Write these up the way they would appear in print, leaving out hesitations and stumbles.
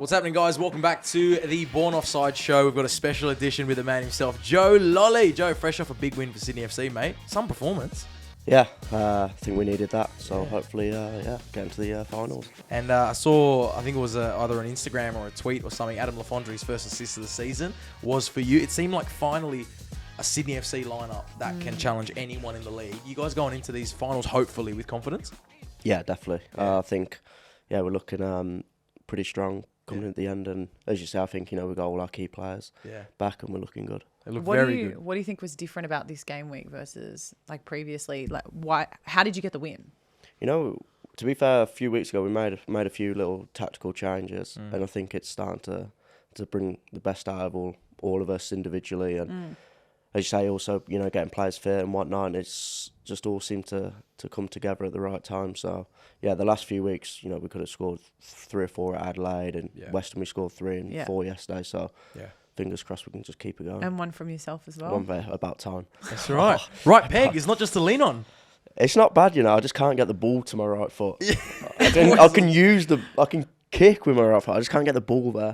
What's happening, guys? Welcome back to the Born Offside show. We've got a special edition with the man himself, Joe Lolley. Joe, fresh off a big win for Sydney FC, mate. Some performance. Yeah, I think we needed that. So hopefully, get into the finals. And I saw, I think it was either an Instagram or a tweet or something, Adam Lafondre's first assist of the season was for you. It seemed like finally a Sydney FC lineup that can challenge anyone in the league. You guys going into these finals hopefully with confidence? Yeah, definitely. I think, we're looking pretty strong coming at the end. And as you say, I think, we've got all our key players back and we're looking good. They look What very do you good. What do you think was different about this game week versus like previously? Like, why? How did you get the win? To be fair, a few weeks ago we made a few little tactical changes, and I think it's starting to bring the best out of all of us individually. And as you say, also getting players fit and whatnot. It's just all seemed to come together at the right time. So yeah, the last few weeks, we could have scored 3 or 4 at Adelaide, and Western we scored 3 and 4 yesterday. So fingers crossed we can just keep it going. And one from yourself as well. One there, about time. That's right. Right peg is not just to lean on. It's not bad, I just can't get the ball to my right foot. I can kick with my right foot. I just can't get the ball there.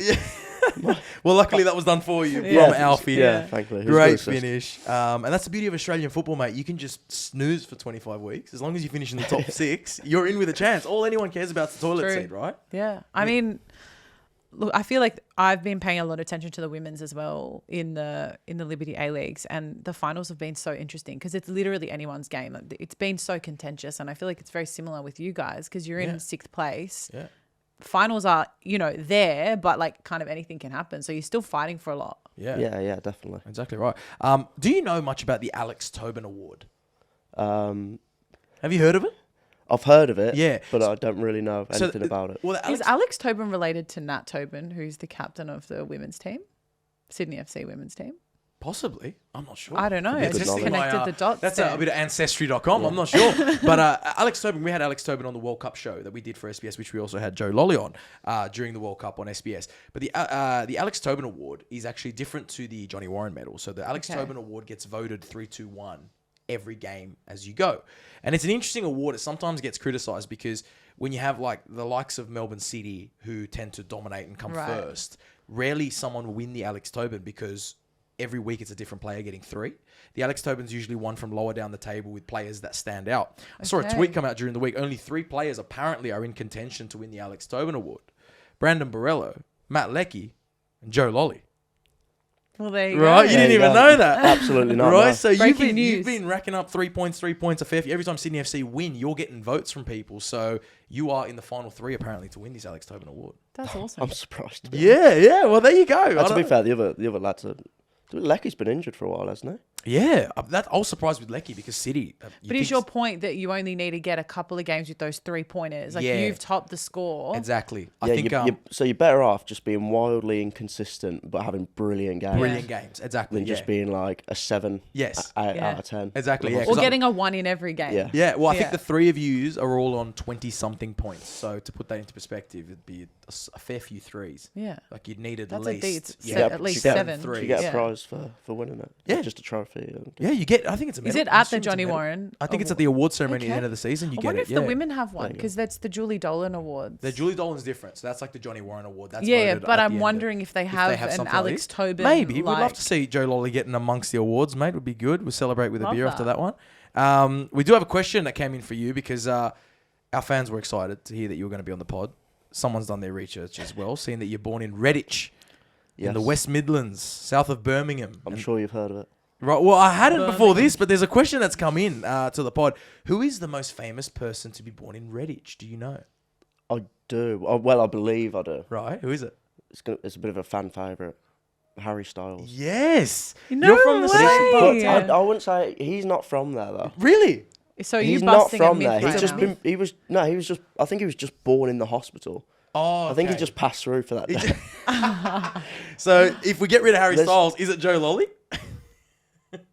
Well, luckily that was done for you from Alfie. Yeah, thankfully. Great finish. And that's the beauty of Australian football, mate. You can just snooze for 25 weeks. As long as you finish in the top 6, you're in with a chance. All anyone cares about is the toilet seat, right? Yeah. I mean, look, I feel like I've been paying a lot of attention to the women's as well in the Liberty A Leagues, and the finals have been so interesting because it's literally anyone's game. It's been so contentious, and I feel like it's very similar with you guys because you're in 6th place. Yeah. Finals are, there, but like kind of anything can happen. So you're still fighting for a lot. Yeah, definitely. Exactly right. Do you know much about the Alex Tobin Award? Have you heard of it? I've heard of it, yeah, but I don't really know anything about it. Well, is Alex Tobin related to Nat Tobin, who's the captain of the women's team, Sydney FC women's team? Possibly. I'm not sure. I don't know. I just connected the dots. That's a bit of Ancestry.com. I'm not sure. But Alex Tobin, we had Alex Tobin on the World Cup show that we did for SBS, which we also had Joe Lolley on during the World Cup on SBS. But the Alex Tobin Award is actually different to the Johnny Warren medal. So the Alex Tobin Award gets voted 3-2-1 every game as you go. And it's an interesting award. It sometimes gets criticised because when you have like the likes of Melbourne City who tend to dominate and come first, rarely someone will win the Alex Tobin because every week it's a different player getting 3. The Alex Tobin's usually won from lower down the table with players that stand out. I saw a tweet come out during the week. Only 3 players apparently are in contention to win the Alex Tobin Award. Brandon Borrello, Matt Leckie, and Joe Lolley. Well, there you go. Right, you didn't even know that. Absolutely not. Right, No. so Breaking you've news. been racking up 3 points a fair few. Every time Sydney FC win, you're getting votes from people. So you are in the final 3 apparently to win this Alex Tobin Award. That's awesome. I'm surprised. Yeah. Well, there you go. To be fair, the other lads are... Leckie's been injured for a while, hasn't he? Yeah, I was surprised with Leckie because City... But is your point that you only need to get a couple of games with those 3 pointers? Like you've topped the score. Exactly. I think so you're better off just being wildly inconsistent but having brilliant games. Brilliant games, exactly. Than just being like a 7 out of 10. Exactly, yeah. Or getting a 1 in every game. Yeah, well, I think the 3 of yous are all on 20-something points. So to put that into perspective, it'd be a fair few 3s. Yeah. Like you'd need at That's least... at least 7. You get a prize for winning it. Yeah. Not just a trophy. Yeah, you get... I think it's a medal. Is it at the Johnny Warren? I think it's at the award ceremony at the end of the season. You I get wonder it. if the women have one because that's the Julie Dolan Awards. The Julie Dolan's different. So that's like the Johnny Warren Award. That's but I'm wondering if they have an Alex Tobin. Maybe. We'd love to see Joe Lolley getting amongst the awards, mate. Would be good. We'll celebrate with a beer after that one. We do have a question that came in for you because our fans were excited to hear that you were going to be on the pod. Someone's done their research as well, seeing that you're born in Redditch in the West Midlands, south of Birmingham. I'm sure you've heard of it. Right. Well, I hadn't before this, but there's a question that's come in to the pod. Who is the most famous person to be born in Redditch? Do you know? I do. Well, I believe I do. Right. Who is it? It's a bit of a fan favourite. Harry Styles. Yes. No You're from the way. same. But I wouldn't say he's not from there though. Really? So he's you not busting from a there. myth He's right just now. been. I think he was just born in the hospital. Oh, I think he just passed through for that day. So if we get rid of Harry Styles, is it Joe Lolley?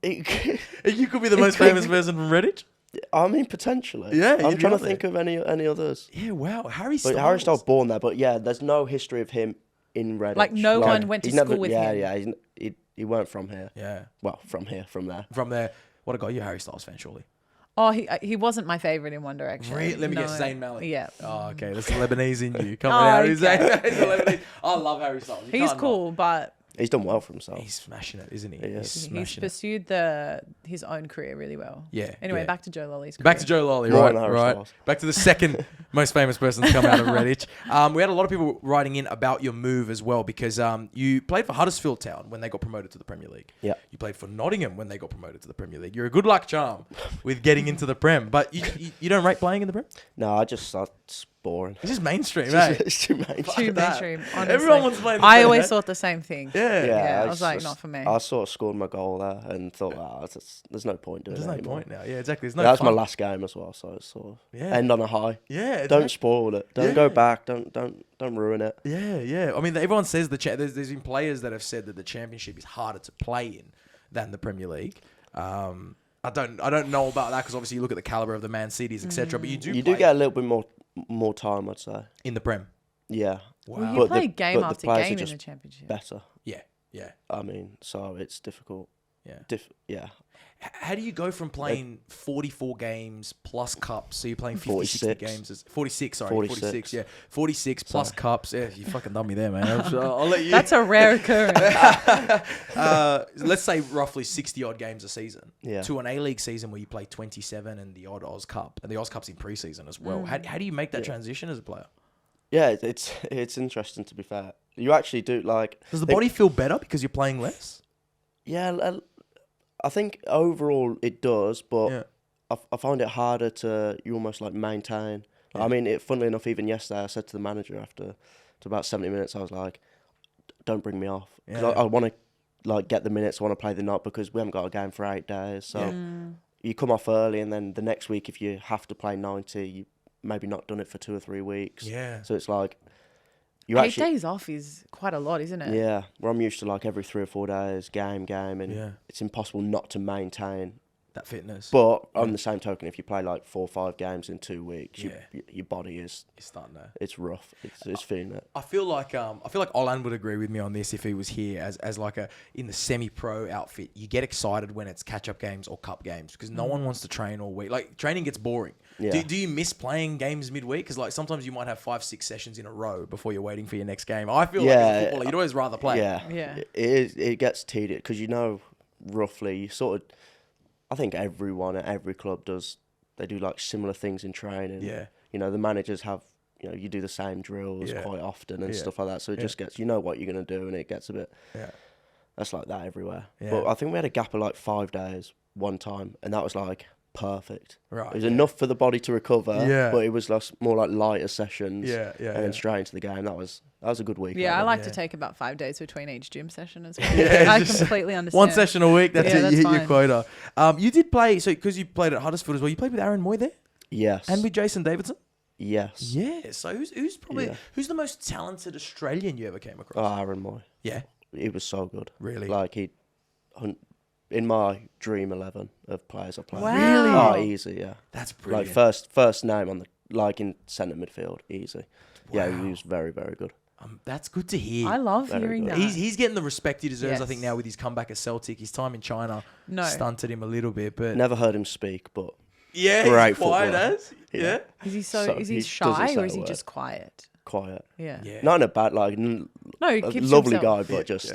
It- You could be the most famous person from Redditch. I mean, potentially. Yeah, I'm you'd trying be to think of any others. Yeah, wow. Harry Styles. But Harry Styles born there, but yeah, there's no history of him in Redditch. Like no one went to he's school with him. Yeah, he weren't from here. Yeah. Well, from there. From there. What a guy. You're a Harry Styles fan, surely. Oh, he wasn't my favorite in One Direction. Really? Let me guess, Zayn Malik. Yeah. Oh, okay. That's the Lebanese in you. Coming Oh, out. okay. He's Lebanese. I love Harry Styles. You He's can't cool, but He's done well for himself. He's smashing it, isn't he? He is. He's he's smashing it. pursued his own career really well. Yeah. Anyway, yeah. back to Joe Lolly's career. Back to Joe Lolley, More right? than Harry Right. Styles. Back to the second most famous person to come out of Redditch. We had a lot of people writing in about your move as well because you played for Huddersfield Town when they got promoted to the Premier League. Yeah. You played for Nottingham when they got promoted to the Premier League. You're a good luck charm with getting into the Prem, but you don't rate playing in the Prem? No, it's boring. It's just mainstream, It's, eh? it's too mainstream. Too that. mainstream. Honestly. Everyone wants to play in the I Prem, always eh? thought the same thing. Yeah. Yeah, I was it's like, just- not for me. I sort of scored my goal there and thought, there's no point doing There's it no anymore. point now. Yeah, exactly. There's no That was my fun. last game as well, so it's sort of Yeah. end on a high. Yeah. Don't spoil it. Don't Yeah. go back. Don't ruin it. Yeah, yeah. I mean, everyone says there's been players that have said that the Championship is harder to play in than the Premier League. I don't know about that because obviously you look at the caliber of the Man Cities, etc. But you do You do get a little bit more time, I'd say. in the Prem. Yeah. Wow. Well, you But play the- game but the after players are game in just the championship. Better. Yeah, yeah, I mean, so it's difficult. yeah. Yeah. How do you go from playing 44 games plus cups? So you're playing 50, 60 46. games. 46, sorry. 46. 46, yeah. 46 plus cups. Yeah, you fucking done me there, man. I'll let you. That's a rare occurrence. Let's say roughly 60 odd games a season. Yeah. To an A-League season where you play 27 and the odd Oz Cup. And the Oz Cup's in pre-season as well. How do you make that transition as a player? Yeah, it's interesting, to be fair. You actually do, like... Does the body feel better because you're playing less? Yeah, I think overall it does, but Yeah. I find it harder to you almost like maintain. I mean, funnily enough, even yesterday, I said to the manager after about 70 minutes, I was like, "Don't bring me off because Yeah. I want to like get the minutes. I want to play the night because we haven't got a game for 8 days. So you come off early, and then the next week, if you have to play 90, you maybe not done it for 2 or 3 weeks. Yeah. So it's like you 8 actually days off is quite a lot, isn't it? yeah. Where I'm used to like every 3 or 4 days, game, and Yeah. it's impossible not to maintain. That fitness. But on the same token, if you play like 4 or 5 games in 2 weeks, Yeah. your body is You're starting to... it's rough. It's feeling it. I feel like Olan would agree with me on this if he was here as like in the semi-pro outfit. You get excited when it's catch-up games or cup games because no one wants to train all week. Like training gets boring. Yeah. Do you miss playing games midweek? Because like sometimes you might have 5-6 sessions in a row before you're waiting for your next game. I feel like as a footballer, you'd always rather play. Yeah, Yeah. It is. It gets tedious because roughly you sort of. I think everyone at every club does. They do like similar things in training. Yeah. The managers have. You do the same drills Yeah. quite often and Yeah. stuff like that. So it Yeah. just gets. You know what you're gonna do, and it gets a bit. Yeah. That's like that everywhere. Yeah. But I think we had a gap of like 5 days one time, and that was like perfect. Right, It was yeah. enough for the body to recover. Yeah. But it was like more like lighter sessions. Yeah, yeah, And then yeah. straight into the game. That was a good week. Yeah, I that like Yeah. to take about 5 days between each gym session as well. Yeah, I just completely understand. One session a week. That's Yeah, it. that's You hit your fine. quota. You did play because you played at Huddersfield as well. You played with Aaron Mooy there Yes. and with Jason Davidson. Yes. Yeah. So who's probably Yeah. who's the most talented Australian you ever came across? Oh, Aaron Mooy. Yeah. He was so good. Really? Like in my dream 11 of players I played. Wow. Oh, easy, yeah. That's brilliant. Like first name on in centre midfield, easy. Yeah, Wow. he was very, very good. That's good to hear. I love Very hearing good. that. He's getting the respect he deserves, I think, Yes. now with his comeback at Celtic. His time in China No. stunted him a little bit, but Never heard him speak, but yeah, Great he's quiet footballer. as yeah. Is he So is he he doesn't shy say or a is he word. just quiet? quiet. Yeah. Yeah. Not in a bad No, like. he A keeps lovely himself. guy, but just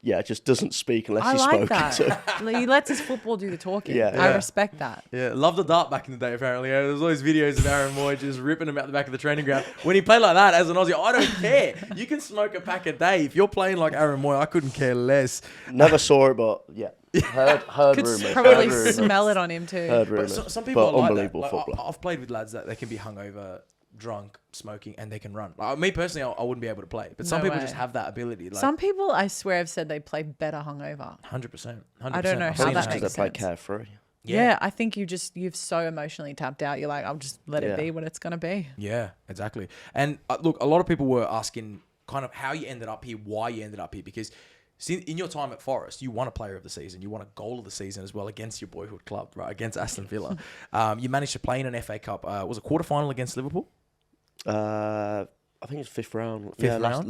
Yeah. just doesn't speak unless I he's like spoken that. to. He lets his football do the talking. Yeah. I Yeah. respect that. Yeah, loved the dart back in the day, apparently. Yeah, there's always videos of Aaron Mooy just ripping him out the back of the training ground. When he played like that as an Aussie, I don't care. You can smoke a pack a day. If you're playing like Aaron Mooy, I couldn't care less. Never saw it, but yeah, heard Could rumours. probably heard rumours. smell it on him too. Heard But rumours. some people But are like that. unbelievable Like, footballer. I've played with lads that they can be hungover, drunk, smoking, and they can run. Like, me personally, I wouldn't be able to play. But some No people way. just have that ability. Like, Some people, I swear, have said they play better hungover. 100%. I don't know I've how seen that it. Because makes they play sense. carefree. Yeah. I think you've so emotionally tapped out. You're like, I'll just let it Yeah. be what it's gonna be. Yeah, exactly. And look, a lot of people were asking kind of how you ended up here, why you ended up here, because in your time at Forest, you won a Player of the Season, you won a Goal of the Season as well against your boyhood club, right, against Aston Villa. You managed to play in an FA Cup. Was it quarterfinal against Liverpool? I think it's fifth round. Fifth round?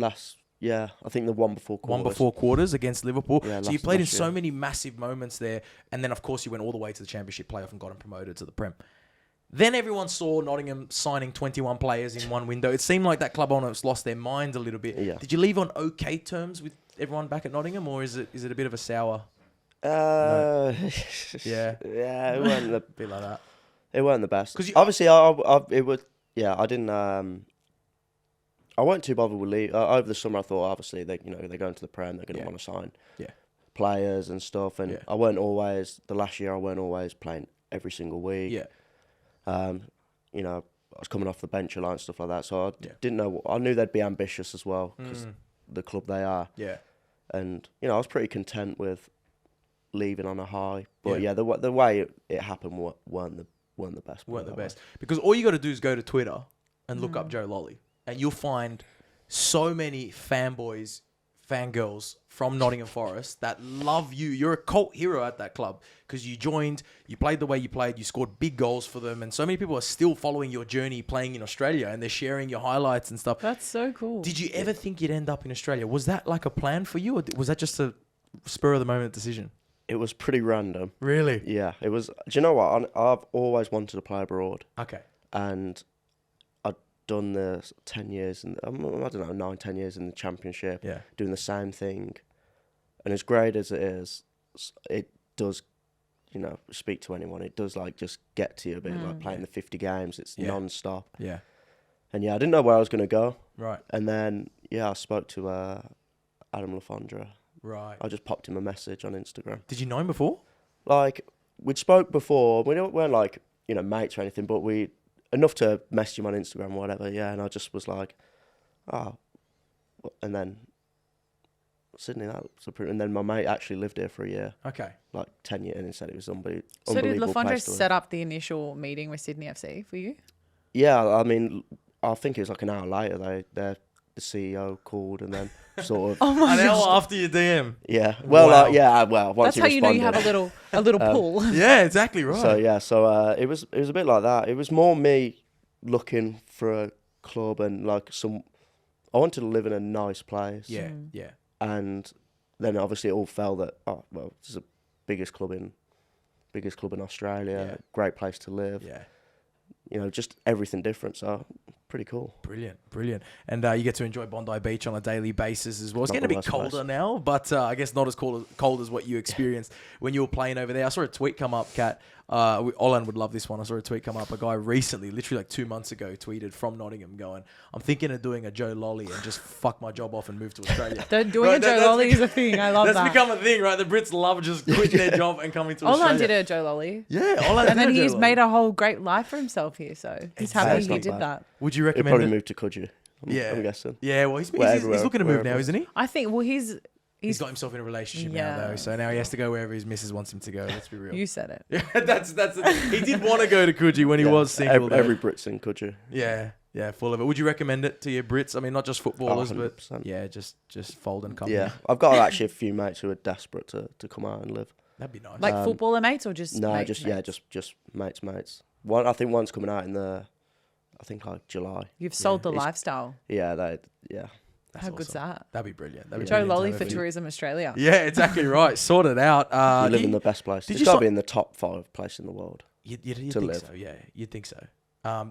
Yeah, I think the one before quarters. One before quarters against Liverpool. Yeah, So you last- played in last so year. many massive moments there. And then, of course, you went all the way to the Championship playoff and got them promoted to the Prem. Then everyone saw Nottingham signing 21 players in one window. It seemed like that club almost lost their minds a little bit. Yeah. Did you leave on okay terms with everyone back at Nottingham, or is it a bit of a sour? Yeah. Yeah, It weren't the bit like that. It weren't the best. 'Cause you- Obviously, it would. Yeah, I didn't. I weren't too bothered with leave over the summer. I thought obviously they're going to the Prem. They're going to want to sign players and stuff. And I weren't always the last year. I weren't always playing every single week. Yeah. I was coming off the bench a lot and stuff like that. So I didn't know. I knew they'd be ambitious as well because the club they are. Yeah. And I was pretty content with leaving on a high. But the way it happened weren't the best. Weren't the best. Because all you got to do is go to Twitter and look up Joe Lolley, and you'll find so many fanboys, fangirls from Nottingham Forest that love you. You're a cult hero at that club because you joined, you played the way you played, you scored big goals for them, and so many people are still following your journey playing in Australia, and they're sharing your highlights and stuff. That's so cool. Did you ever think you'd end up in Australia? Was that like a plan for you, or was that just a spur of the moment decision? It was pretty random. Really? Yeah, it was. Do you know what? I've always wanted to play abroad. Okay. And I'd done the 10 years, and I don't know, 9-10 years in the Championship, doing the same thing. And as great as it is, it does, speak to anyone. It does just get to you a bit, like playing the 50 games. It's non-stop. Yeah. And I didn't know where I was going to go. Right. And then I spoke to Adam Lafondra. Right. I just popped him a message on Instagram. Did you know him before? We'd spoke before. We weren't mates or anything, but we enough to message him on Instagram or whatever. Yeah, and I just was like, and then Sydney. And then my mate actually lived here for a year. Okay. 10 years, and he said it was unbelievable. So did Lafondra place to live. set up the initial meeting with Sydney FC for you? Yeah, I mean, I think it was an hour later. The CEO called and then sort of. Oh my An hour gosh. after your DM. Yeah. Well, Wow. once That's how you know you have responded. a little pull. Yeah, exactly right. So it was a bit like that. It was more me looking for a club and I wanted to live in a nice place. Yeah, yeah. And then obviously it all fell that this is the biggest club in Australia, great place to live. Yeah. Just everything different. So pretty cool. Brilliant. And you get to enjoy Bondi Beach on a daily basis as well. It's Not getting a the bit worst colder place. now, but I guess not as cold as what you experienced when you were playing over there. I saw a tweet come up, Kat. Olan would love this one. I saw a tweet come up. A guy recently, literally 2 months ago, tweeted from Nottingham going, I'm thinking of doing a Joe Lolley and just fuck my job off and move to Australia. Doing a Joe Lolley is a thing. I love that. That's become a thing, right? The Brits love just quitting their job and coming to Australia. Olan did a Joe Lolley. Yeah, Olan And then did a he's Joe made Lolley. a whole great life for himself here. So he's That's happy he not did bad. that. Would you He recommend probably it? moved to Coogee. I'm guessing. Yeah, well, he's Wherever, looking to move now, wherever. isn't he? I think, He's got himself in a relationship now, Yeah. though. So now he has to go wherever his missus wants him to go. Let's be real. you said it. Yeah, that's the thing. He did want to go to Coogee when he was single. Every though. Brit's in Coogee. Yeah, full of it. Would you recommend it to your Brits? I mean, not just footballers, but 100%. yeah, just fold and come. Yeah, I've got actually a few mates who are desperate to come out and live. That'd be nice. Like footballer mates or just No, mates, just mates? just mates. I think one's coming out in July. You've sold the It's- lifestyle. Yeah, That's How good's awesome. that? That'd be brilliant. That'd be Joe brilliant to Lolley have for it. Tourism Australia. Yeah, exactly right. Sort it out. you live in the best place. did It's you got to si- be in the top 5 place in the world. You'd to think live. so. Yeah, you'd think so.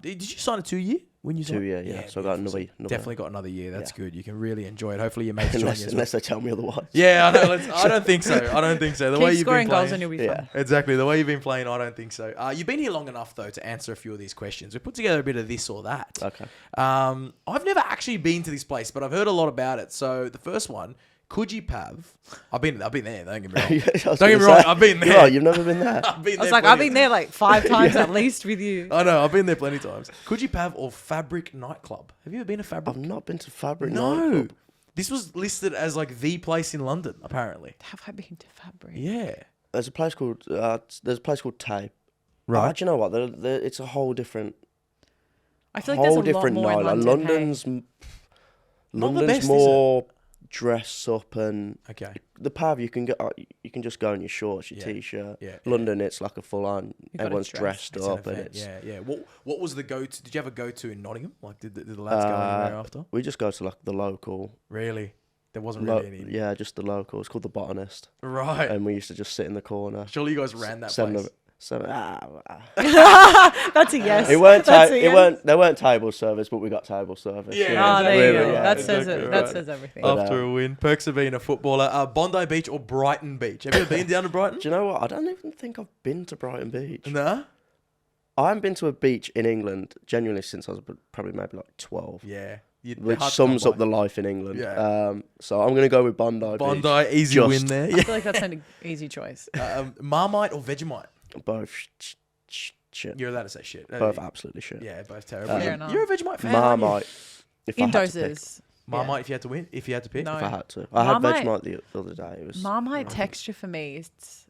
Did you sign a 2-year when you 2 signed? year, yeah. So I got beautiful. another. Definitely got another year. That's Yeah. good. You can really enjoy it. Hopefully your mates join you as well. Unless they tell me otherwise. Yeah, I know. I don't think so. The way Keep you've scoring been goals playing, and you'll be Yeah. fine. exactly the way you've been playing, I don't think so. You've been here long enough though to answer a few of these questions. We put together a bit of this or that. Okay. I've never actually been to this place, but I've heard a lot about it. So the first one, Coogee Pav. I've been there. Don't get me wrong. Don't get me wrong. I've been there. Oh, you've never been there. I've been I was there like, I've plenty been there like 5 times at least with you. I know. I've been there plenty of times. Coogee Pav or Fabric Nightclub. Have you ever been to Fabric? I've not been to Fabric. No. Nightclub. This was listed as like the place in London, apparently. Have I been to Fabric? Yeah. There's a place called Tape. Right. Do you know what? It's a whole different. I feel like there's a lot more in night. London. London's hey? Not the London's best, is more dress up and Okay. the pub you can just go in your shorts, your Yeah. t-shirt. Yeah. London, it's like a full on. gotta Everyone's dress. dressed It's an up, and event. it's Yeah. What was the go-to? Did you ever go to in Nottingham? Like, did the lads go anywhere after? we just go to like the local. Really? There wasn't really any. Yeah, just the local. It's called the Botanist, Right. and we used to just sit in the corner. Surely you guys ran that Send place. them. So, That's a yes. it weren't. That's a It yes. weren't. There weren't table service, but we got table service. Yeah. Oh, there you Really, go. yeah, That says exactly it. That right. says everything. But, After a win, perks of being a footballer. Bondi Beach or Brighton Beach? Have you ever been down to Brighton? Do you know what? I don't even think I've been to Brighton Beach. Nah. I haven't been to a beach in England genuinely since I was probably maybe like 12. Yeah. Which sums up the life in England. Yeah. So I'm going to go with Bondi Beach. Bondi, easy Just- win there. I Yeah. feel like that's an easy choice. Marmite or Vegemite? Both shit. You're allowed to say shit. Both absolutely shit. Yeah, both terrible. Fair enough. You're a Vegemite fan. aren't you? Marmite. If In I had to pick, doses. Marmite if you had to win, if you had to pick. No. if I had to. I had Marmite- Vegemite the other day. It was Marmite texture for me, it's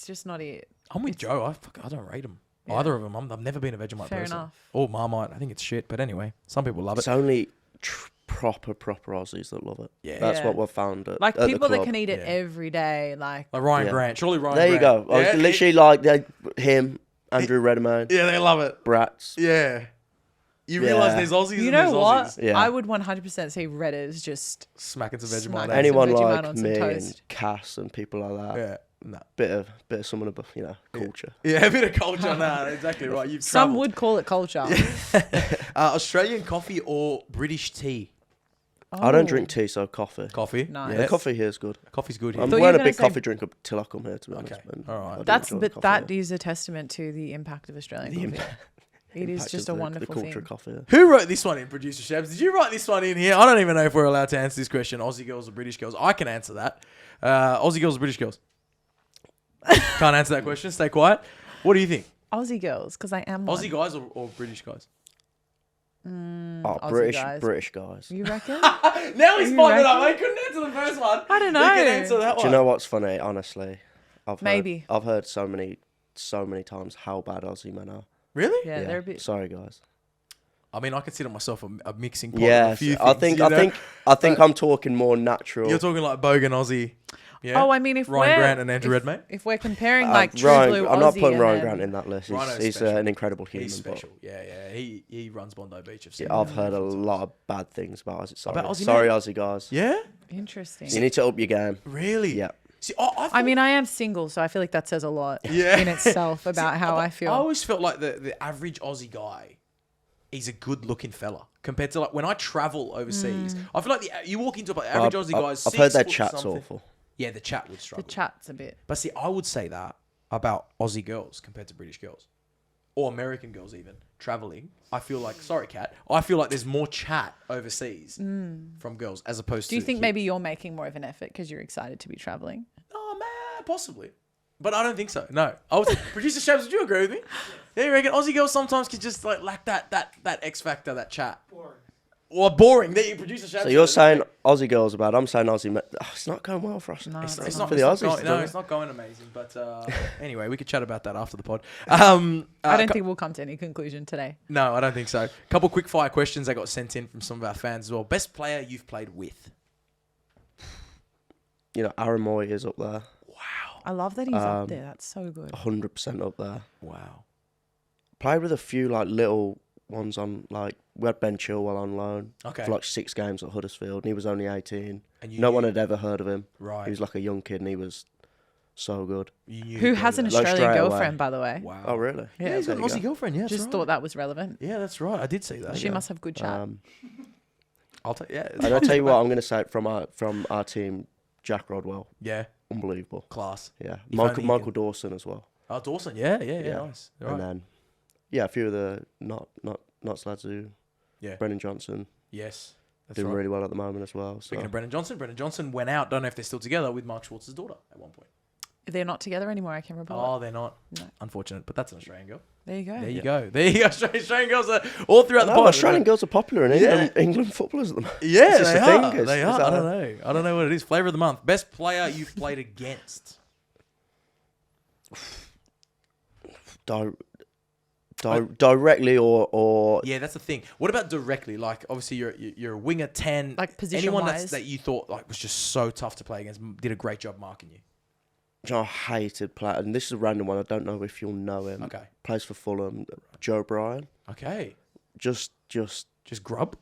just not it. I'm with Joe. I don't rate them. Yeah. Either of them. I've never been a Vegemite Fair person. enough. Or Marmite. I think it's shit. But anyway, some people love it. It's only proper Aussies that love it. Yeah. That's Yeah. what we've found at, Like at the people that club. can eat it Yeah. every day, like Like Ryan Yeah. Grant. Surely Ryan There you Grant. go. I was literally like him, Andrew Redmayne, Yeah, they love it. Brats. Yeah. You Yeah. realise there's Aussies you and know there's what? Aussies. Yeah. I would 100% see Redditors just Smacking some Smacking Vegemite. some Anyone Vegemite like on some me and toast. Cass and people like that. Yeah. No. Bit of someone above, culture. Yeah, a bit of culture. Nah, exactly right. You've some travelled. would call it culture. Australian coffee or British tea? I don't Oh. drink tea, so coffee. Coffee. Nice. Yeah, coffee here is good. Coffee's good here. I'm Thought you weren't were a big gonna say- coffee drinker till I come here, to be honest. Okay. and All right. I do That's enjoy but coffee that here. is a testament to the impact of Australian The coffee. It is Impact just of a the wonderful culture thing. of coffee. Yeah. Who wrote this one in, Producer Shabs? Did you write this one in here? I don't even know if we're allowed to answer this question. Aussie girls or British girls? I can answer that. Aussie girls or British girls? Can't answer that question. Stay quiet. What do you think? Aussie girls, because I am one. Aussie guys or British guys? Oh, Aussie British guys. guys. You reckon? Now he's You popping up. reckon? I couldn't answer the first one. I don't He can know. answer that Do one. you know what's funny? Honestly, Maybe. I've heard so many times how bad Aussie men are. Really? Yeah, they're a bit. Sorry, guys. I mean, I consider myself a mixing pot of a Yes, few I things, think you know? I think I'm talking more natural. You're talking like Bogan Aussie. Yeah. Oh, I mean, if Ryan we're Grant and Andrew Redmayne. if we're comparing like true Ryan, blue I'm not Aussie putting and Ryan then- Grant in that list. Rhino's He's special. an incredible human. He's but special. Yeah. He runs Bondi Beach. I've seen yeah, I've him. heard a lot of bad things about Aussie. Sorry, About Aussie sorry, men? Aussie guys. Yeah. Interesting. You need to up your game. Really? Yeah. See, I mean, I am single, so I feel like that says a lot Yeah. in itself about how I feel. I always felt like the average Aussie guy, he's a good looking fella compared to like when I travel overseas. I feel like you walk into like average Aussie guys. I've heard their 6 foot chat's something. awful. Yeah, the chat would The struggle. chat's a bit. But see, I would say that about Aussie girls compared to British girls. Or American girls even, traveling. I feel like, sorry, Kat, I feel like there's more chat overseas from girls as opposed to... Do you think here. maybe you're making more of an effort because you're excited to be traveling? Oh, man, possibly. But I don't think so, no. I was Producer Shabs, would you agree with me? Yeah, you reckon Aussie girls sometimes can just like lack that X factor, that chat? Boring. Or boring. There you Producer Shabs. So you're saying Aussie girls are bad. I'm saying Aussie men. Oh, it's not going well for us. No, It's not not for the it's Aussies. not going, no, though. it's not going amazing. But anyway, we could chat about that after the pod. I don't think we'll come to any conclusion today. No, I don't think so. Couple quick fire questions that got sent in from some of our fans as well. Best player you've played with? Aaron Mooy is up there. Wow. I love that he's up there. That's so good. 100% up there. Wow. Played with a few like little ones on like we had Ben Chilwell on loan Okay. for like 6 games at Huddersfield, and he was only 18. And you No knew- one had ever heard of him. Right. He was like a young kid, and he was so good. You knew Who he'd has go an there. Like, Australian straight away. girlfriend, by the way? Wow. Oh, really? Yeah, he's got an there you Aussie go. girlfriend. Yeah, Just that's thought right. that was relevant. Yeah, that's right. I did see that. She yeah. must have good chat. I'll take. Yeah. And I'll tell you what, I'm going to say from our team, Jack Rodwell, Yeah. unbelievable. Class. Yeah, If only he Michael can- Dawson as well. Oh, Dawson. Yeah. Yeah. Nice. All right. And then, a few of the not lads who, Yeah. Brendan Johnson, Yes. That's doing right. really well at the moment as well. So Speaking of Brendan Johnson went out. Don't know if they're still together with Mark Schwartz's daughter at one point. They're not together anymore, I can report. Oh, they're not. No. Unfortunate, but that's an Australian girl. There you go. There you go. There you go. Australian girls are all throughout the no, pod. Australian girls are popular in Yeah. England footballers at the moment. Yeah, It's just they a are. thing, They is are. that I don't know. I don't know what it is. Flavor of the month. Best player you've played against. Directly or Yeah, that's the thing. What about directly? Like, obviously, you're a winger 10. Like, anyone position-wise? that you thought like was just so tough to play against, did a great job marking you. I hated play, and this is a random one. I don't know if you'll know him. Okay. Plays for Fulham. Joe Bryan. Okay. Just grub.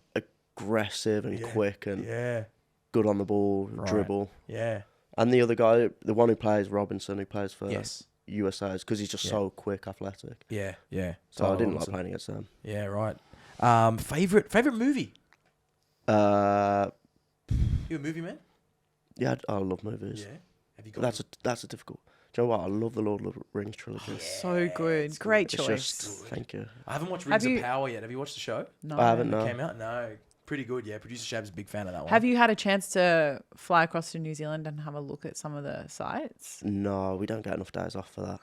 aggressive and quick and Yeah. good on the ball, Right. dribble. Yeah. And the other guy, the one who plays Robinson, who plays for Yes. USA's, because he's just so quick, athletic. Yeah. Yeah. So I didn't like playing against them. Yeah. Right. Favorite movie? Uh, You a movie man? yeah, I love movies. Yeah. Have you got? That's a difficult. Do you know what? I love the Lord of the Rings trilogy. So good. Great It's choice. just, thank you. I haven't watched Have Rings you- of Power yet. Have you watched the show? No. I haven't. It No. came out? No. Pretty good. Yeah. Producer Shab's a big fan of that one. Have you had a chance to fly across to New Zealand and have a look at some of the sites? No, we don't get enough days off for that.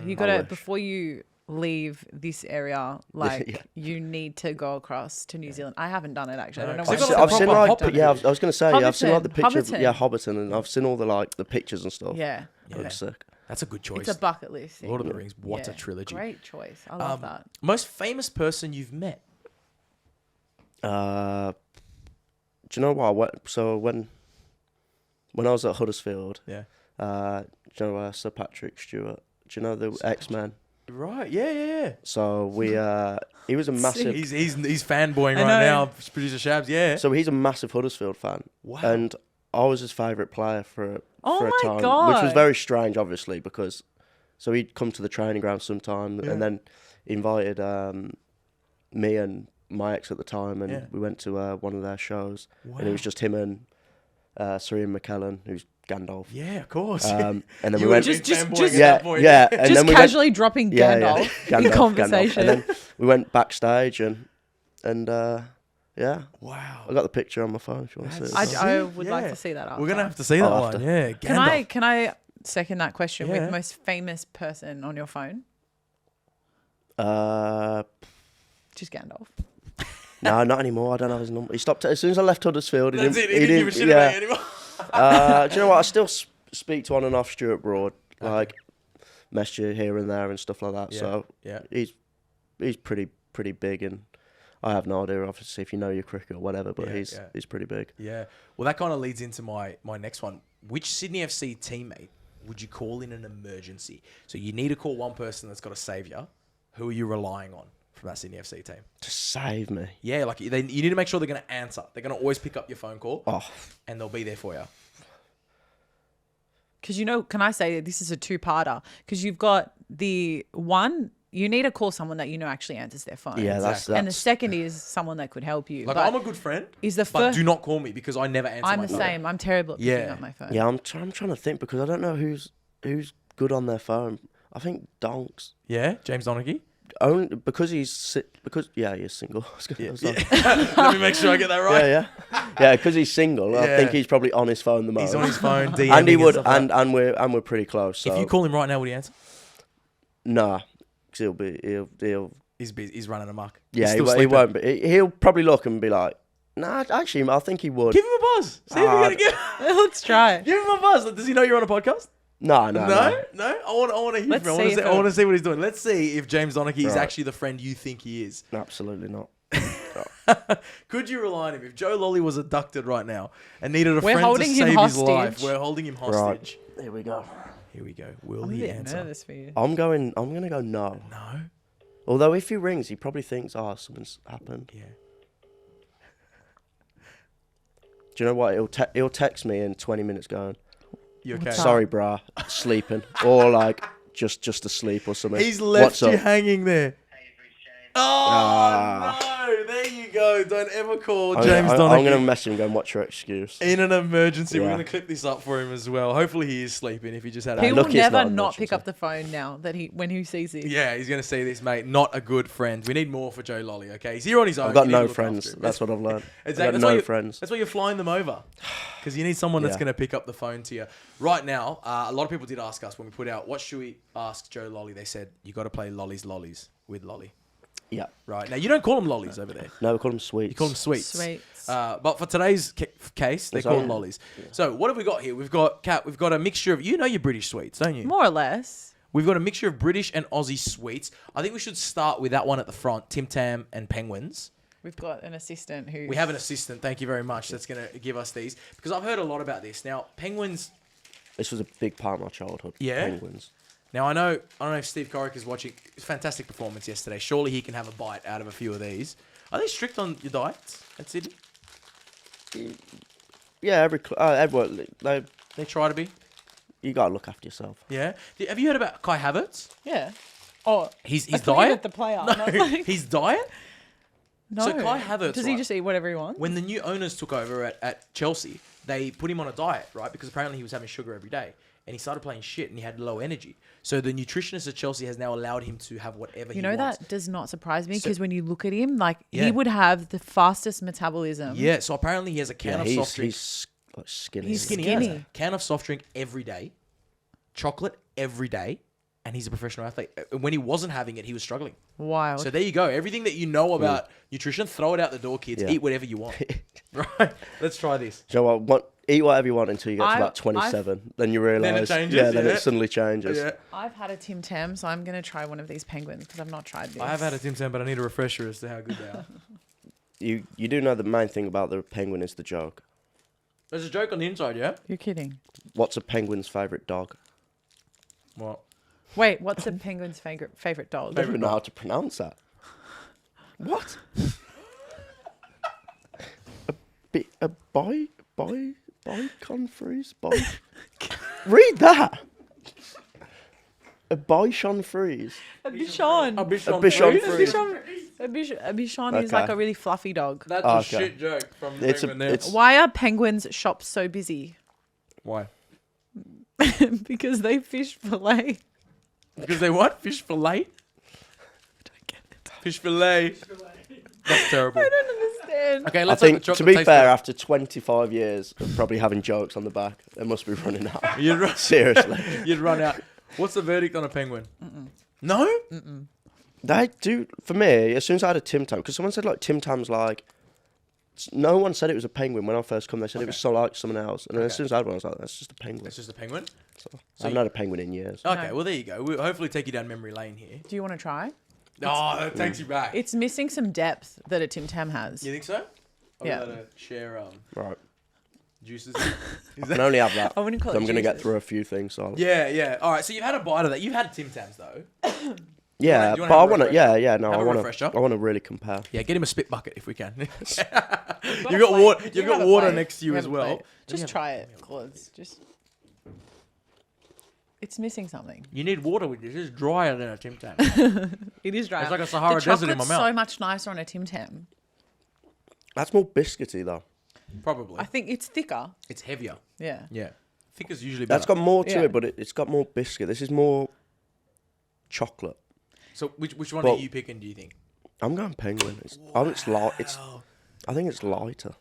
You I got to, wish. before you leave this area, like, Yeah. you need to go across to New Zealand. I haven't done it, actually. I don't know No, what They've got I've like a seen proper like Hobbiton. yeah, I was gonna say I've seen like the Hobbiton. pictures. Hobbiton. Yeah, Hobbiton, and I've seen all the pictures and stuff. Yeah. It looks sick. That's a good choice. It's a bucket list. Lord of the Rings. What a Yeah. trilogy. Great choice. I love that. Most famous person you've met? Do you know what? So when I was at Huddersfield, Yeah. do you know Sir Patrick Stewart? Do you know the X-Men? Right. Yeah. So we he was a massive. He's fanboying I right know. now. Producer Shabs. Yeah. So he's a massive Huddersfield fan. Wow. And I was his favourite player for Oh a my time, God. which was very strange, obviously, because so he'd come to the training ground sometime, Yeah. and then invited me and my ex at the time, and Yeah. we went to one of their shows, Wow. and it was just him and Sir Ian McKellen, who's Gandalf. Yeah, of course. And then You we would went. have been Just- fanboying just- at Yeah, that point. yeah, and Just then we casually dropping went, Gandalf, in conversation. And then we went backstage, and yeah, Wow. I got the picture on my phone if you want to see it. That's- I would like Yeah. to see that after. We're gonna have to see that Oh, one. after. Yeah. Gandalf. Can I second that question Yeah. with most famous person on your phone? Just Gandalf. No, not anymore. I don't have his number. He stopped as soon as I left Huddersfield. That's it. He He didn't give a shit about you anymore. Do you know what? I still speak to on and off Stuart Broad, like message you here and there and stuff like that. Yeah, So yeah. he's pretty big, and I have no idea, obviously, if you know your cricket or whatever, but Yeah, he's yeah. pretty big. Yeah. Well, that kind of leads into my next one. Which Sydney FC teammate would you call in an emergency? So you need to call one person that's got to save you. Who are you relying on from that Sydney FC team? To save me. Yeah, like you need to make sure they're going to answer. They're going to always pick up your phone call, Oh, and they'll be there for you. Because, can I say this is a two-parter? Because you've got the one, you need to call someone that actually answers their phone. yeah, that's And the second is someone that could help you. Like, But I'm a good friend, is the but first? do not call me because I never answer I'm my the phone. same. I'm terrible at picking Yeah. up my phone. yeah. I'm trying to think because I don't know who's good on their phone. I think Donks. Yeah, James Donaghy. Only because he is single. Yeah. Let me make sure I get that right. yeah, because he's single. I Yeah. think he's probably on his phone the most. He's on his phone, DMing and he would, stuff like that. and we're pretty close. So If you call him right now, would he answer? nah, because he'll He's busy. He's running amok. yeah, He's he, still he sleeping. won't. But he'll probably look and be like, nah. Actually, I think he would. Give him a buzz. See if you're gonna give. Let's try. Give him a buzz. Does he know you're on a podcast? No. No. I want to hear Let's from see him. if I want to see what he's doing. Let's see if James Donaghy is Right. actually the friend you think he is. Absolutely not. Could you rely on him if Joe Lolley was abducted right now and needed a We're friend to holding him save his hostage. life? We're holding him hostage. Here we go. Here we go. Will I'm a he bit answer? nervous for you. I'm gonna go no. No. Although if he rings, he probably thinks, something's happened. Yeah. Do you know what? He'll text me in 20 minutes going, You okay? What's up? sorry, brah, sleeping, or like just asleep or something. He's left What's you up? hanging there. Oh no! There you go. Don't ever call James I'm Donaghy. gonna message him going, what's your excuse? In an emergency, we're Yeah. going to clip this up for him as well. Hopefully, he is sleeping. If he just had He a will lucky it's never not not pick emergency. up the phone now that when he sees this. yeah, he's going to see this, mate. Not a good friend. We need more for Joe Lolley. Okay, he's here on his own. I've got You need to no look friends. after him. That's what I've learned. Exactly. I've That's got why no you- friends. That's why you're flying them over, because you need someone that's Yeah. going to pick up the phone to you. Right now, a lot of people did ask us when we put out, what should we ask Joe Lolley? They said, you got to play Lollies with Lolley. Yeah. Right. Now, you don't call them Lollies over there. No, we call them sweets. You call them sweets. Sweets. But for today's case, they're That's called right. Lollies. So what have we got here? We've got, Kat, we've got a mixture of, you know your British sweets, don't you? More or less. We've got a mixture of British and Aussie sweets. I think we should start with that one at the front, Tim Tam and Penguins. We've got an assistant who... We have an assistant, thank you very much, that's going to give us these. Because I've heard a lot about this. Now, Penguins... This was a big part of my childhood. Yeah? Penguins. Now, I don't know if Steve Corrick is watching. Fantastic performance yesterday. Surely he can have a bite out of a few of these. Are they strict on your diets at Sydney? Yeah, everyone, They try to be? you got to look after yourself. Yeah. Have you heard about Kai Havertz? Yeah. Oh, His I thought you meant diet? the player. No, not like- his diet? no. So Kai Havertz, Does he right, just eat whatever he wants? when the new owners took over at Chelsea, they put him on a diet, right? Because apparently he was having sugar every day. And he started playing shit and he had low energy. So the nutritionist at Chelsea has now allowed him to have whatever he You know, wants. that does not surprise me So- because when you look at him, like, Yeah. he would have the fastest metabolism. Yeah, so apparently he has a can of soft drink. He's like skinny. He's Skinny. skinny. Yes. Can of soft drink every day, chocolate every day, and he's a professional athlete. And when he wasn't having it, he was struggling. Wild. So there you go. Everything that you know about nutrition, throw it out the door, kids. Yeah. Eat whatever you want. Right? Let's try this. So eat whatever you want until you get to I've- about 27. Then you realise. changes, Yeah, then yeah. it suddenly changes. Yeah. I've had a Tim Tam, so I'm going to try one of these penguins because I've not tried this. I have had a Tim Tam, but I need a refresher as to how good they are. You do know the main thing about the penguin is the joke. There's a joke on the inside, yeah? You're kidding. What's a penguin's favourite dog? What? Wait, what's a penguin's favorite dog? I don't even know how to pronounce that. What? A boy confreeze boy. Read that. A bichon freeze. A bichon. A bichon. A bichon Frise? frise. A bichon is Okay. like a really fluffy dog. That's Oh, a okay. shit joke from the It's a- penguin there. it's- Why are penguins shops so busy? Why? Because they fish fillet. Because they what? Fish fillet? Fish fillet. That's terrible. I don't understand. Okay, I let's hope think, the to chocolate be tastes fair, better. after 25 years of probably having jokes on the back, they must be running out. You'd run, Seriously. you'd run out. What's the verdict on a penguin? No? They do, for me, as soon as I had a Tim Tam, because someone said, like, Tim Tam's like, no one said it was a penguin when I first come. They said it was so like someone else. And then as soon as I had one, I was like, that's just a penguin. It's just a penguin? I haven't had a penguin in years. Okay, No. well, there you go. We'll hopefully take you down memory lane here. Do you want to try? Oh, that takes you back. It's missing some depth that a Tim Tam has. You think so? Are Yeah. we allowed to share Right. juices? I can only have that. I wouldn't call So it I'm going to get juices. through a few things. So Yeah, yeah. All right, so you've had a bite of that. You've had Tim Tams, though. yeah, you wanna but I have a want to. refresher? Yeah, no, Have I a want refresher? to. I want to really compare. Yeah, get him a spit bucket if we can. You've got got a water. plate. You've You got have a water plate. next to you You as have a well. plate. Just try it, Claudes. Just. It's missing something. You need water with this. It's drier than a Tim Tam. It is dry. It's like a Sahara the desert in my chocolate's mouth. so much nicer on a Tim Tam. That's more biscuity though. Probably. I think it's thicker. It's heavier. Yeah. Yeah. Thick is usually better. That's got more to Yeah. it, but it's got more biscuit. This is more chocolate. So which one Well- are you picking, do you think? I'm going penguin. It's light. I think it's lighter.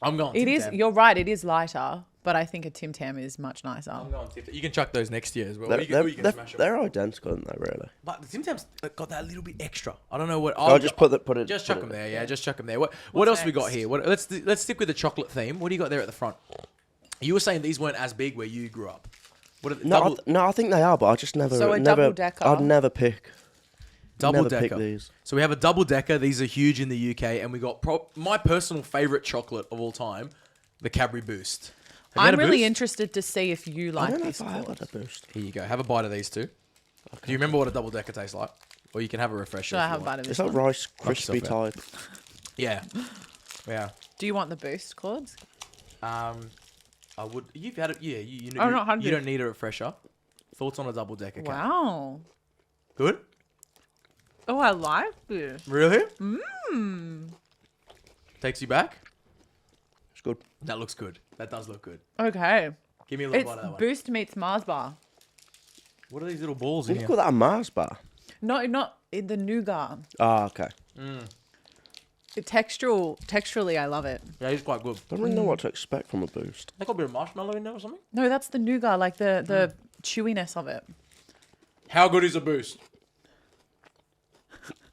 I'm going It Tim is. Tam. You're right. It is lighter, but I think a Tim Tam is much nicer. I'm going Tim Tam. You can chuck those next year as well. They're, Or you they're, can they're, smash them. they're identical, aren't they? Really? But the Tim Tams got that little bit extra. I don't know what. I'll just put it. Just put chuck it- them there, yeah. Just chuck them there. What What's else we got next? here? Let's stick with the chocolate theme. What do you got there at the front? You were saying these weren't as big where you grew up. What are the, No, double, I think they are, but I just never. So a never, double-decker? I'd never pick. double never decker. pick these. So we have a double decker. These are huge in the UK, and we got my personal favorite chocolate of all time, the Cadbury Boost. Have you had I'm a really Boost? interested to see if you I like don't know this. if I have Claude. had a boost. Here you go. Have a bite of these two. Do you remember what a double decker tastes like? Or you can have a refresher. Should if I you have a want. bite of It's this like one? Rice crispy yourself type. Yeah. Yeah. Do you want the boost, Claude? I would. You've had it. Yeah. You I'm not hungry. You don't need a refresher. Thoughts on a double decker? Kat? Wow. Good. Oh, I like this. Really? Mmm. Takes you back. It's good. That looks good. That does look good. Okay. Give me a little It's bite of that one. Boost meets Mars bar. What are these little balls in You here? call that a Mars bar? No, not in the nougat. Ah, okay. Texturally, I love it. Yeah, he's quite good. Don't really know what to expect from a boost. They got a bit of marshmallow in there or something. No, that's the nougat, like the chewiness of it. How good is a boost?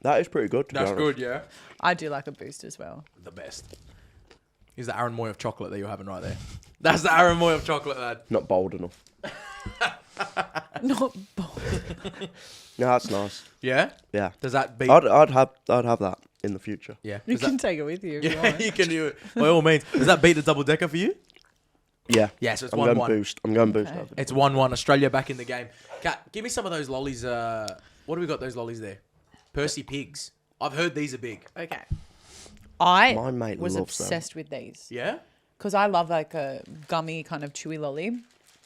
That is pretty good. To That's be honest. good, yeah. I do like a boost as well. The best. He's the Aaron Mooy of chocolate that you're having right there. That's the Aaron Mooy of chocolate, lad. Not bold enough. Not bold. No, that's nice. Yeah. Yeah. Does that beat? I'd have that in the future. Yeah. You Does can that, take it with you if you yeah, want. you can do it by all means. Does that beat the double decker for you? Yeah. Yeah. So it's I'm 1-1. going boost. I'm going boost. Okay. over. It's 1-1. Australia back in the game. Kat, give me some of those lollies. What do we got? Those lollies there. Percy pigs. I've heard these are big. Okay. I My mate was loves them. obsessed with these Yeah. because I love like a gummy kind of chewy lolly.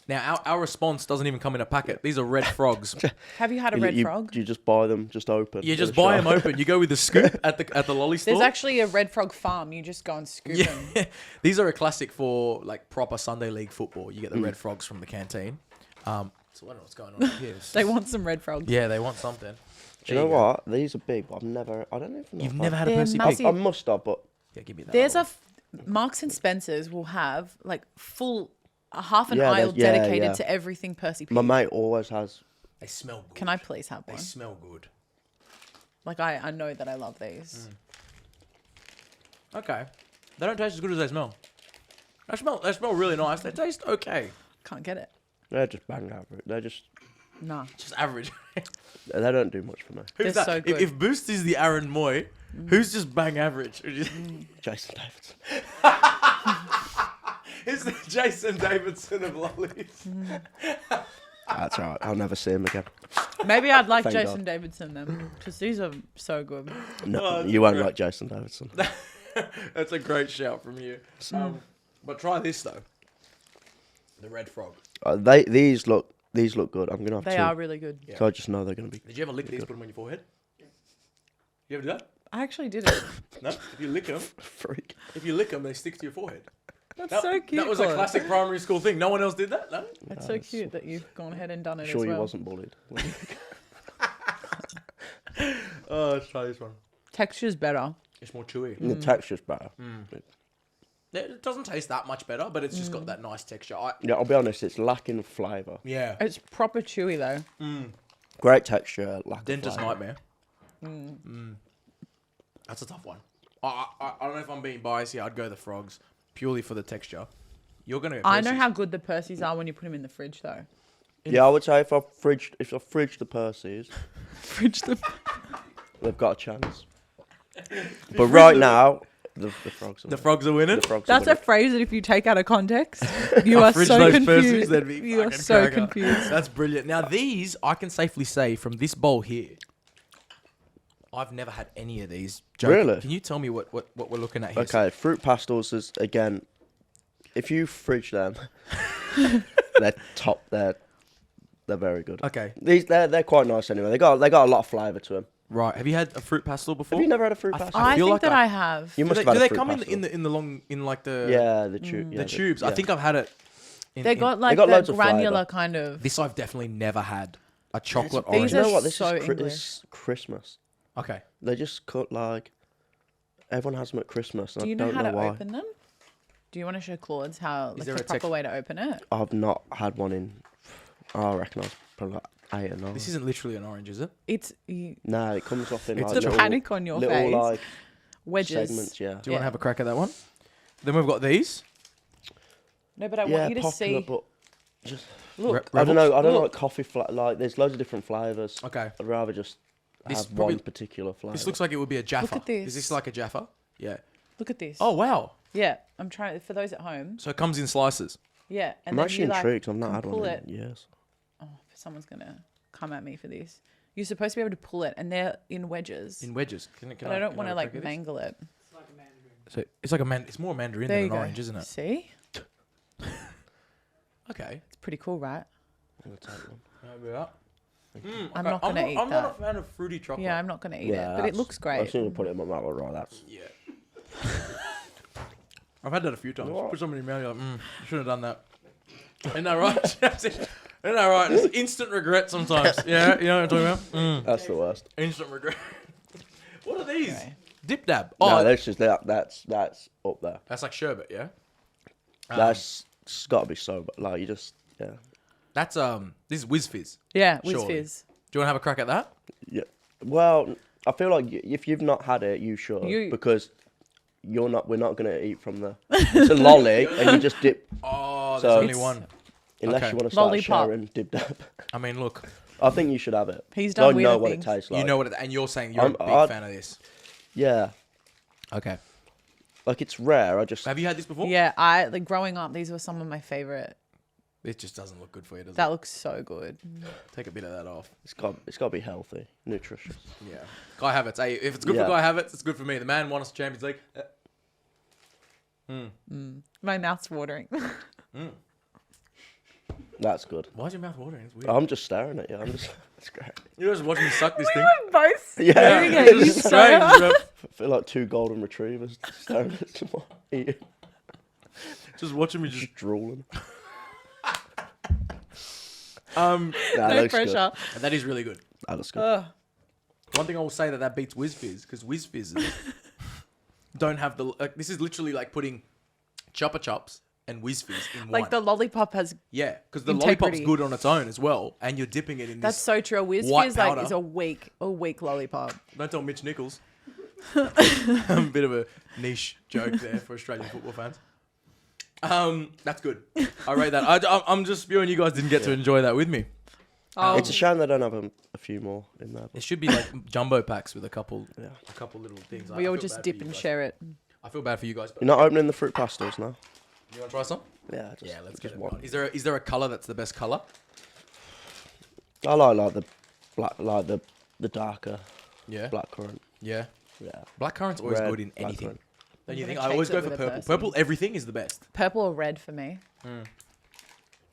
Now our response doesn't even come in a packet. These are red frogs. Have you had a red frog? You just buy them, just open. You in just a buy shop. them open. You go with the scoop at the lolly store. There's actually a red frog farm. You just go and scoop them. Yeah, these are a classic for like proper Sunday league football. You get the red frogs from the canteen. So I don't know what's going on here. They want some red frogs. Yeah, they want something. Do you know what? These are big, but I don't even know. You've never had a They're Percy massive. pig? I must have, but Yeah, give me that. There's one. Marks and Spencer's will have like a half an Yeah, aisle yeah, dedicated yeah. to everything Percy pig. my mate always has. They smell good. Can I please have They one? smell good. Like I know that I love these. Okay. They don't taste as good as they smell. They smell really nice. They taste okay. Can't get it. They're just bang average. They're just. Nah. Just average. They don't do much for me. Who's They're that? so If, good. if Boost is the Aaron Mooy, who's just bang average? Jason Davidson. It's the Jason Davidson of lollies. That's right. I'll never see him again. Maybe I'd like Thank Jason God. Davidson then, because these are so good. No, Oh, that's you won't great. like Jason Davidson. That's a great shout from you. But try this though. The red frog. These look good. I'm gonna have They two. are really good. Yeah. So I just know they're gonna be. Did you ever lick these? Put them on your forehead. You ever do that? I actually did it. No. If you lick them, Freak. they stick to your forehead. That's so cute. That was a Colin. classic primary school thing. No one else did that. No. That's so cute that you've gone ahead and done it Sure, as well. you wasn't bullied. Oh, let's try this one. Texture's better. It's more chewy. The texture's better. It doesn't taste that much better, but it's just got that nice texture. Yeah, I'll be honest. It's lacking flavour. Yeah. It's proper chewy though. Great texture, lack Dentist of flavour. nightmare. That's a tough one. I don't know if I'm being biased here. I'd go the frogs purely for the texture. You're gonna. Go I know Percy's. how good the Percy's are when you put them in the fridge though. Yeah, I would say if I fridge the Percy's, Fridge them. they've got a chance. But right now, the frogs. The frogs are winning. The frogs. That's are a phrase that if you take out of context, you are Fridge so those Percy's, confused. that'd be You are fucking so cracker. confused. That's brilliant. Now these, I can safely say from this bowl here, I've never had any of these. Joe, Really? Can you tell me what we're looking at here? Okay, fruit pastels is again. If you fridge them, they're top. They're very good. Okay. They're quite nice anyway. They got a lot of flavour to them. Right. Have you had a fruit pastel before? Have you never had a fruit I pastel? I I feel think like that I- I have. You Do must they, have had do a they fruit come pastel. in the long in like the Yeah, the tube. the tubes? I think I've had it. They got like got the loads of granular flavour. kind of. This I've definitely never had. A chocolate These orange. You know are what? This so is English. it's Christmas. Okay. They just cut like everyone has them at Christmas. And Do you I know don't how know to why. open them? Do you want to show Claudes how like there the a proper way to open it? I've not had one in. I reckon I was probably like 8 or 9. This isn't literally an orange, is it? It's No, it comes off in It's like the little, panic on your little face. like Wedges. segments. Yeah. Do you want to Yeah. have a crack at that one? Then we've got these. No, but I Yeah, want you to popular, see. but just Look, I don't know. I don't Look. like coffee like. There's loads of different flavors. Okay. I'd rather just This have probably- one particular flavor. This looks like it would be a Jaffa. at this. Is this like a Jaffa? Yeah. look at this. Oh wow. Yeah, I'm trying for those at home. So it comes in slices. Yeah, and I'm then actually you, like, intrigued. I've not can had pull one it. in years. Oh, someone's gonna come at me for this. You're supposed to be able to pull it, and they're in wedges. In wedges. Can but I don't can want to have a like crack at this? mangle it. So it's like it's more mandarin There than you an go. orange, isn't it? See, Okay. it's pretty cool, right? I'm gonna take one. I'm not gonna eat I'm that. not a fan of fruity chocolate. Yeah, I'm not gonna eat Yeah, it, but it looks As great. soon as I put it in my mouth, right, that's Yeah. I've had that a few times. What? Put something in your mouth, you're like, you shouldn't have done that. Isn't that right? Isn't that right? It's instant regret sometimes. Yeah, you know what I'm talking about? that's the worst. Instant regret. What are these? Anyway. Dip dab. No, Oh, that's just that's up there. that's like sherbet, yeah? That's it's got to be so, but like you just That's this is Whiz Fizz. Yeah, Whiz Surely. Fizz. Do you want to have a crack at that? yeah. Well, I feel like if you've not had it, you should because we're not gonna eat from the. It's a lolly, and you just dip. Oh, there's So- only one. Unless Okay. you want to start Lollipop. sharing Dib Dab. I mean, look, I think you should have it. He's 'Cause done I know weirder what things. it tastes like. you know what, and you're saying you're a big fan of this. Yeah. Okay. Like, it's rare. I just... Have you had this before? Yeah, I like growing up. These were some of my favorite. It just doesn't look good for you, does That it? looks so good. Take a bit of that off. It's got to be healthy, nutritious. Yeah. Guy Havertz. Hey, if it's good for Yeah. Guy Havertz, it's good for me. The man won us Champions League. My mouth's watering. That's good. Why is your mouth watering? It's weird. I'm just staring at you. It's great. You're just watching me suck this thing. Both. Yeah. Doing it. You It's so strange, bro. I feel like two golden retrievers staring at someone eating, Just watching me just. just drooling. Nah, Nah, No looks pressure. and that is really good. Good. That looks good. Ugh. One thing I will say that beats Whiz Fizz, because Whiz Fizzes don't have the. Like, this is literally like putting Chupa Chups and Whiz Fizz in one. Like the lollipop has. Yeah, because the Integrity. lollipop's good on its own as well, and you're dipping it in That's this. so true. A Whiz white Fizz like powder. is a weak lollipop. Don't tell Mitch Nichols. A bit of a niche joke there for Australian football fans. That's good. I rate that. I'm just spewing. You guys didn't get to enjoy that with me. Oh, It's a shame they don't have a few more in there. There should be like jumbo packs with a couple little things. we I all feel just bad for dip you and guys. share it. I feel bad for you guys. But You're not opening the fruit pastels now? you want to try some? Yeah, Yeah, let's just get it one. going. Is there a color that's the best color? I like the black, like the darker Yeah. blackcurrant. Yeah. Yeah. Blackcurrant's always Red good in anything. blackcurrant. Don't you I'm think? gonna I always chase go it for with a purple. person. Purple, everything is the best. Purple or red for me.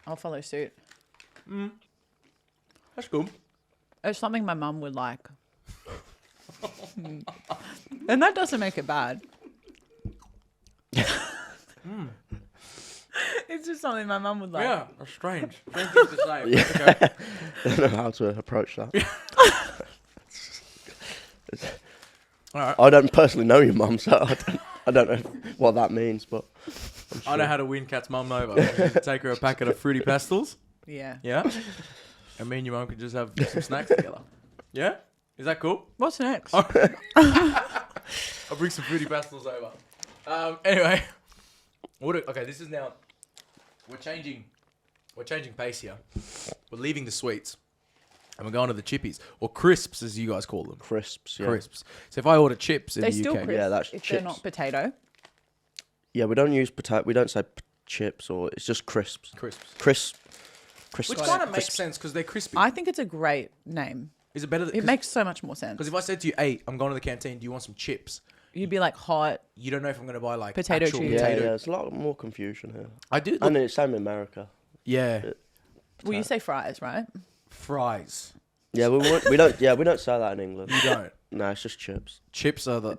I'll follow suit. That's cool. It's something my mum would like. And that doesn't make it bad. It's just something my mum would like. Yeah, that's strange. Strange thing to say. Yeah. but okay. I don't know how to approach that. All right. I don't personally know your mum, so I don't know what that means, but I know how to win Kat's mum over. Take her a packet of fruity pastels. Yeah. Yeah. And me and your mum could just have some snacks together. Yeah? Is that cool? What's next? I'll bring some fruity pastels over. Anyway. Okay, this is now... We're changing pace here. We're leaving the sweets. And we're going to the chippies. Or crisps, as you guys call them. crisps. Yeah. Crisps. So if I order chips in They the still UK... crisp Yeah, that's if they're chips. not potato. Yeah, we don't use potato. We don't say chips, or it's just crisps. Crisps. Crisps. Which Got kind it. of makes Crisps. sense because they're crispy. I think it's a great name. Is it better than... It makes so much more sense. Because if I said to you, hey, I'm going to the canteen, do you want some chips? You'd be like hot. You don't know if I'm going to buy like Potato actual chips. Yeah, potato. yeah. There's a lot more confusion here. I do. And it's same in America. Yeah. Well, you say fries, right? Fries. Yeah, we don't. Yeah, we don't say that in England. You don't. No, it's just chips. Chips are the...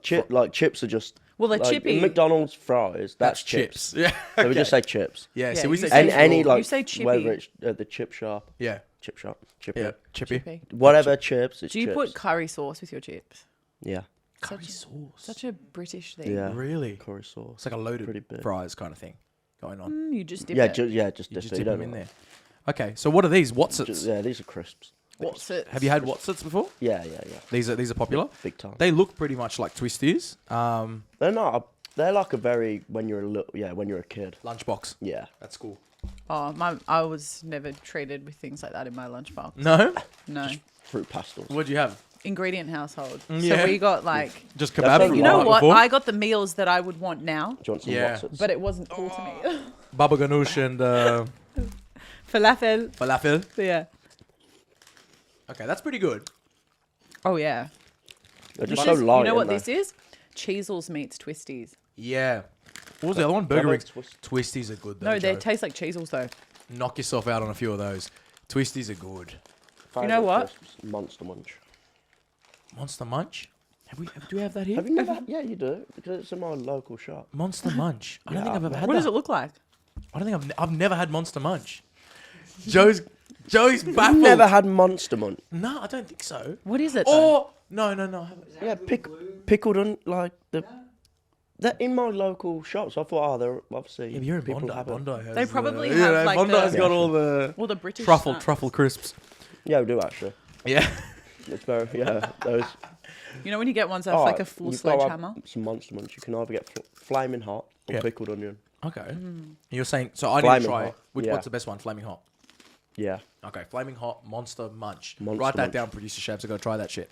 Chips are just. Well, a like, chippy. in McDonald's fries. That's chips. Yeah. So we just say chips. Yeah, Yeah, so we you say say- chips Any or- like You say chippy. whether it's at the chip shop, Yeah. chippy, Yeah. Chippy. Chippy. whatever chips. It's Do you chips. put curry sauce with your chips? Yeah, Curry Such a- sauce. Such a British thing. yeah. Really? Curry sauce. It's like a Pretty loaded big. fries kind of thing going on. You just dip Yeah, it. just You just so dip you them don't in know. there. Okay, so what are these? Wotsits? Yeah, these are crisps. What's it? Have you had Wotsits before? Yeah. These are popular. Big time. They look pretty much like Twisties. They're not. They're like a very when you're a little. Yeah, when you're a kid. Lunchbox. Yeah. That's cool. Oh, I was never treated with things like that in my lunchbox. No? No. Fruit pastels. What'd you have? Ingredient household. Yeah. So we got like, Just That's kebab. so from you the know night what? before? I got the meals that I would want now, Do you want some Yeah. Wotsits? but it wasn't cool to me. Baba ganoush and Falafel. falafel. Yeah. Okay, that's pretty good. Oh yeah. They're This just so is- light. you know what aren't this is? Cheezels meets Twisties. Yeah. What was the other one? they? Burger Rings. Twist- Twisties are good though. No, they Joe. taste like Cheezels though. Knock yourself out on a few of those. Twisties are good. You know what? Crisps, Monster Munch. Monster Munch? Do we have that here? Have you never? Yeah, you do because it's in my local shop. Monster Munch. I don't think I've ever had What that. does it look like? I don't think I've never had Monster Munch. Joe's baffled. Never had Monster Munch. No, I don't think so. What is it? Though? Or no. I haven't. Yeah, pickled on like the. They're in my local shop, so I thought, they're obviously. Yeah, but you're in people Bondi. have it. Bondi has They probably the, have, like, Bondi's the- got all the Well, the British truffle snacks. crisps. Yeah, we do actually. Yeah. It's very those. You know when you get ones that Oh, have like a full you've got to have sledgehammer? some Monster Munch. You can either get flaming hot or Yeah. pickled onion. Okay. You're saying so? I need to Flaming try. hot. Which Yeah. what's the best one? Flaming hot. Yeah. Okay, flaming hot monster munch. Monster Write that Munch. down, producer Shabs. I gotta try that shit.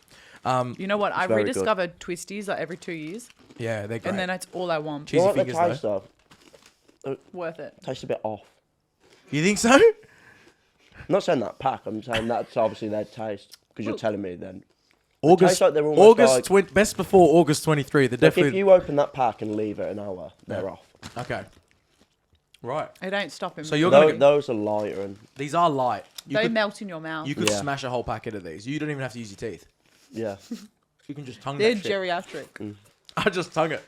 You know what? I very good. rediscovered Twisties like every 2 years, Yeah, they're great. and then that's all I want. Cheesy Well, the fingers taste though. though, Worth it. tastes a bit off. You think so? I'm not saying that pack. I'm saying that's obviously their taste because you're telling me then. August. tastes like they're almost like- Best before August 23. They're Like definitely if you open that pack and leave it an hour, they're off. okay. Right. It ain't stopping. So me. you're gonna. Those are lighter and These are light. You They could, melt in your mouth. you could Yeah. smash a whole packet of these. You don't even have to use your teeth. yeah. You can just tongue They're that shit. geriatric. I just tongue it.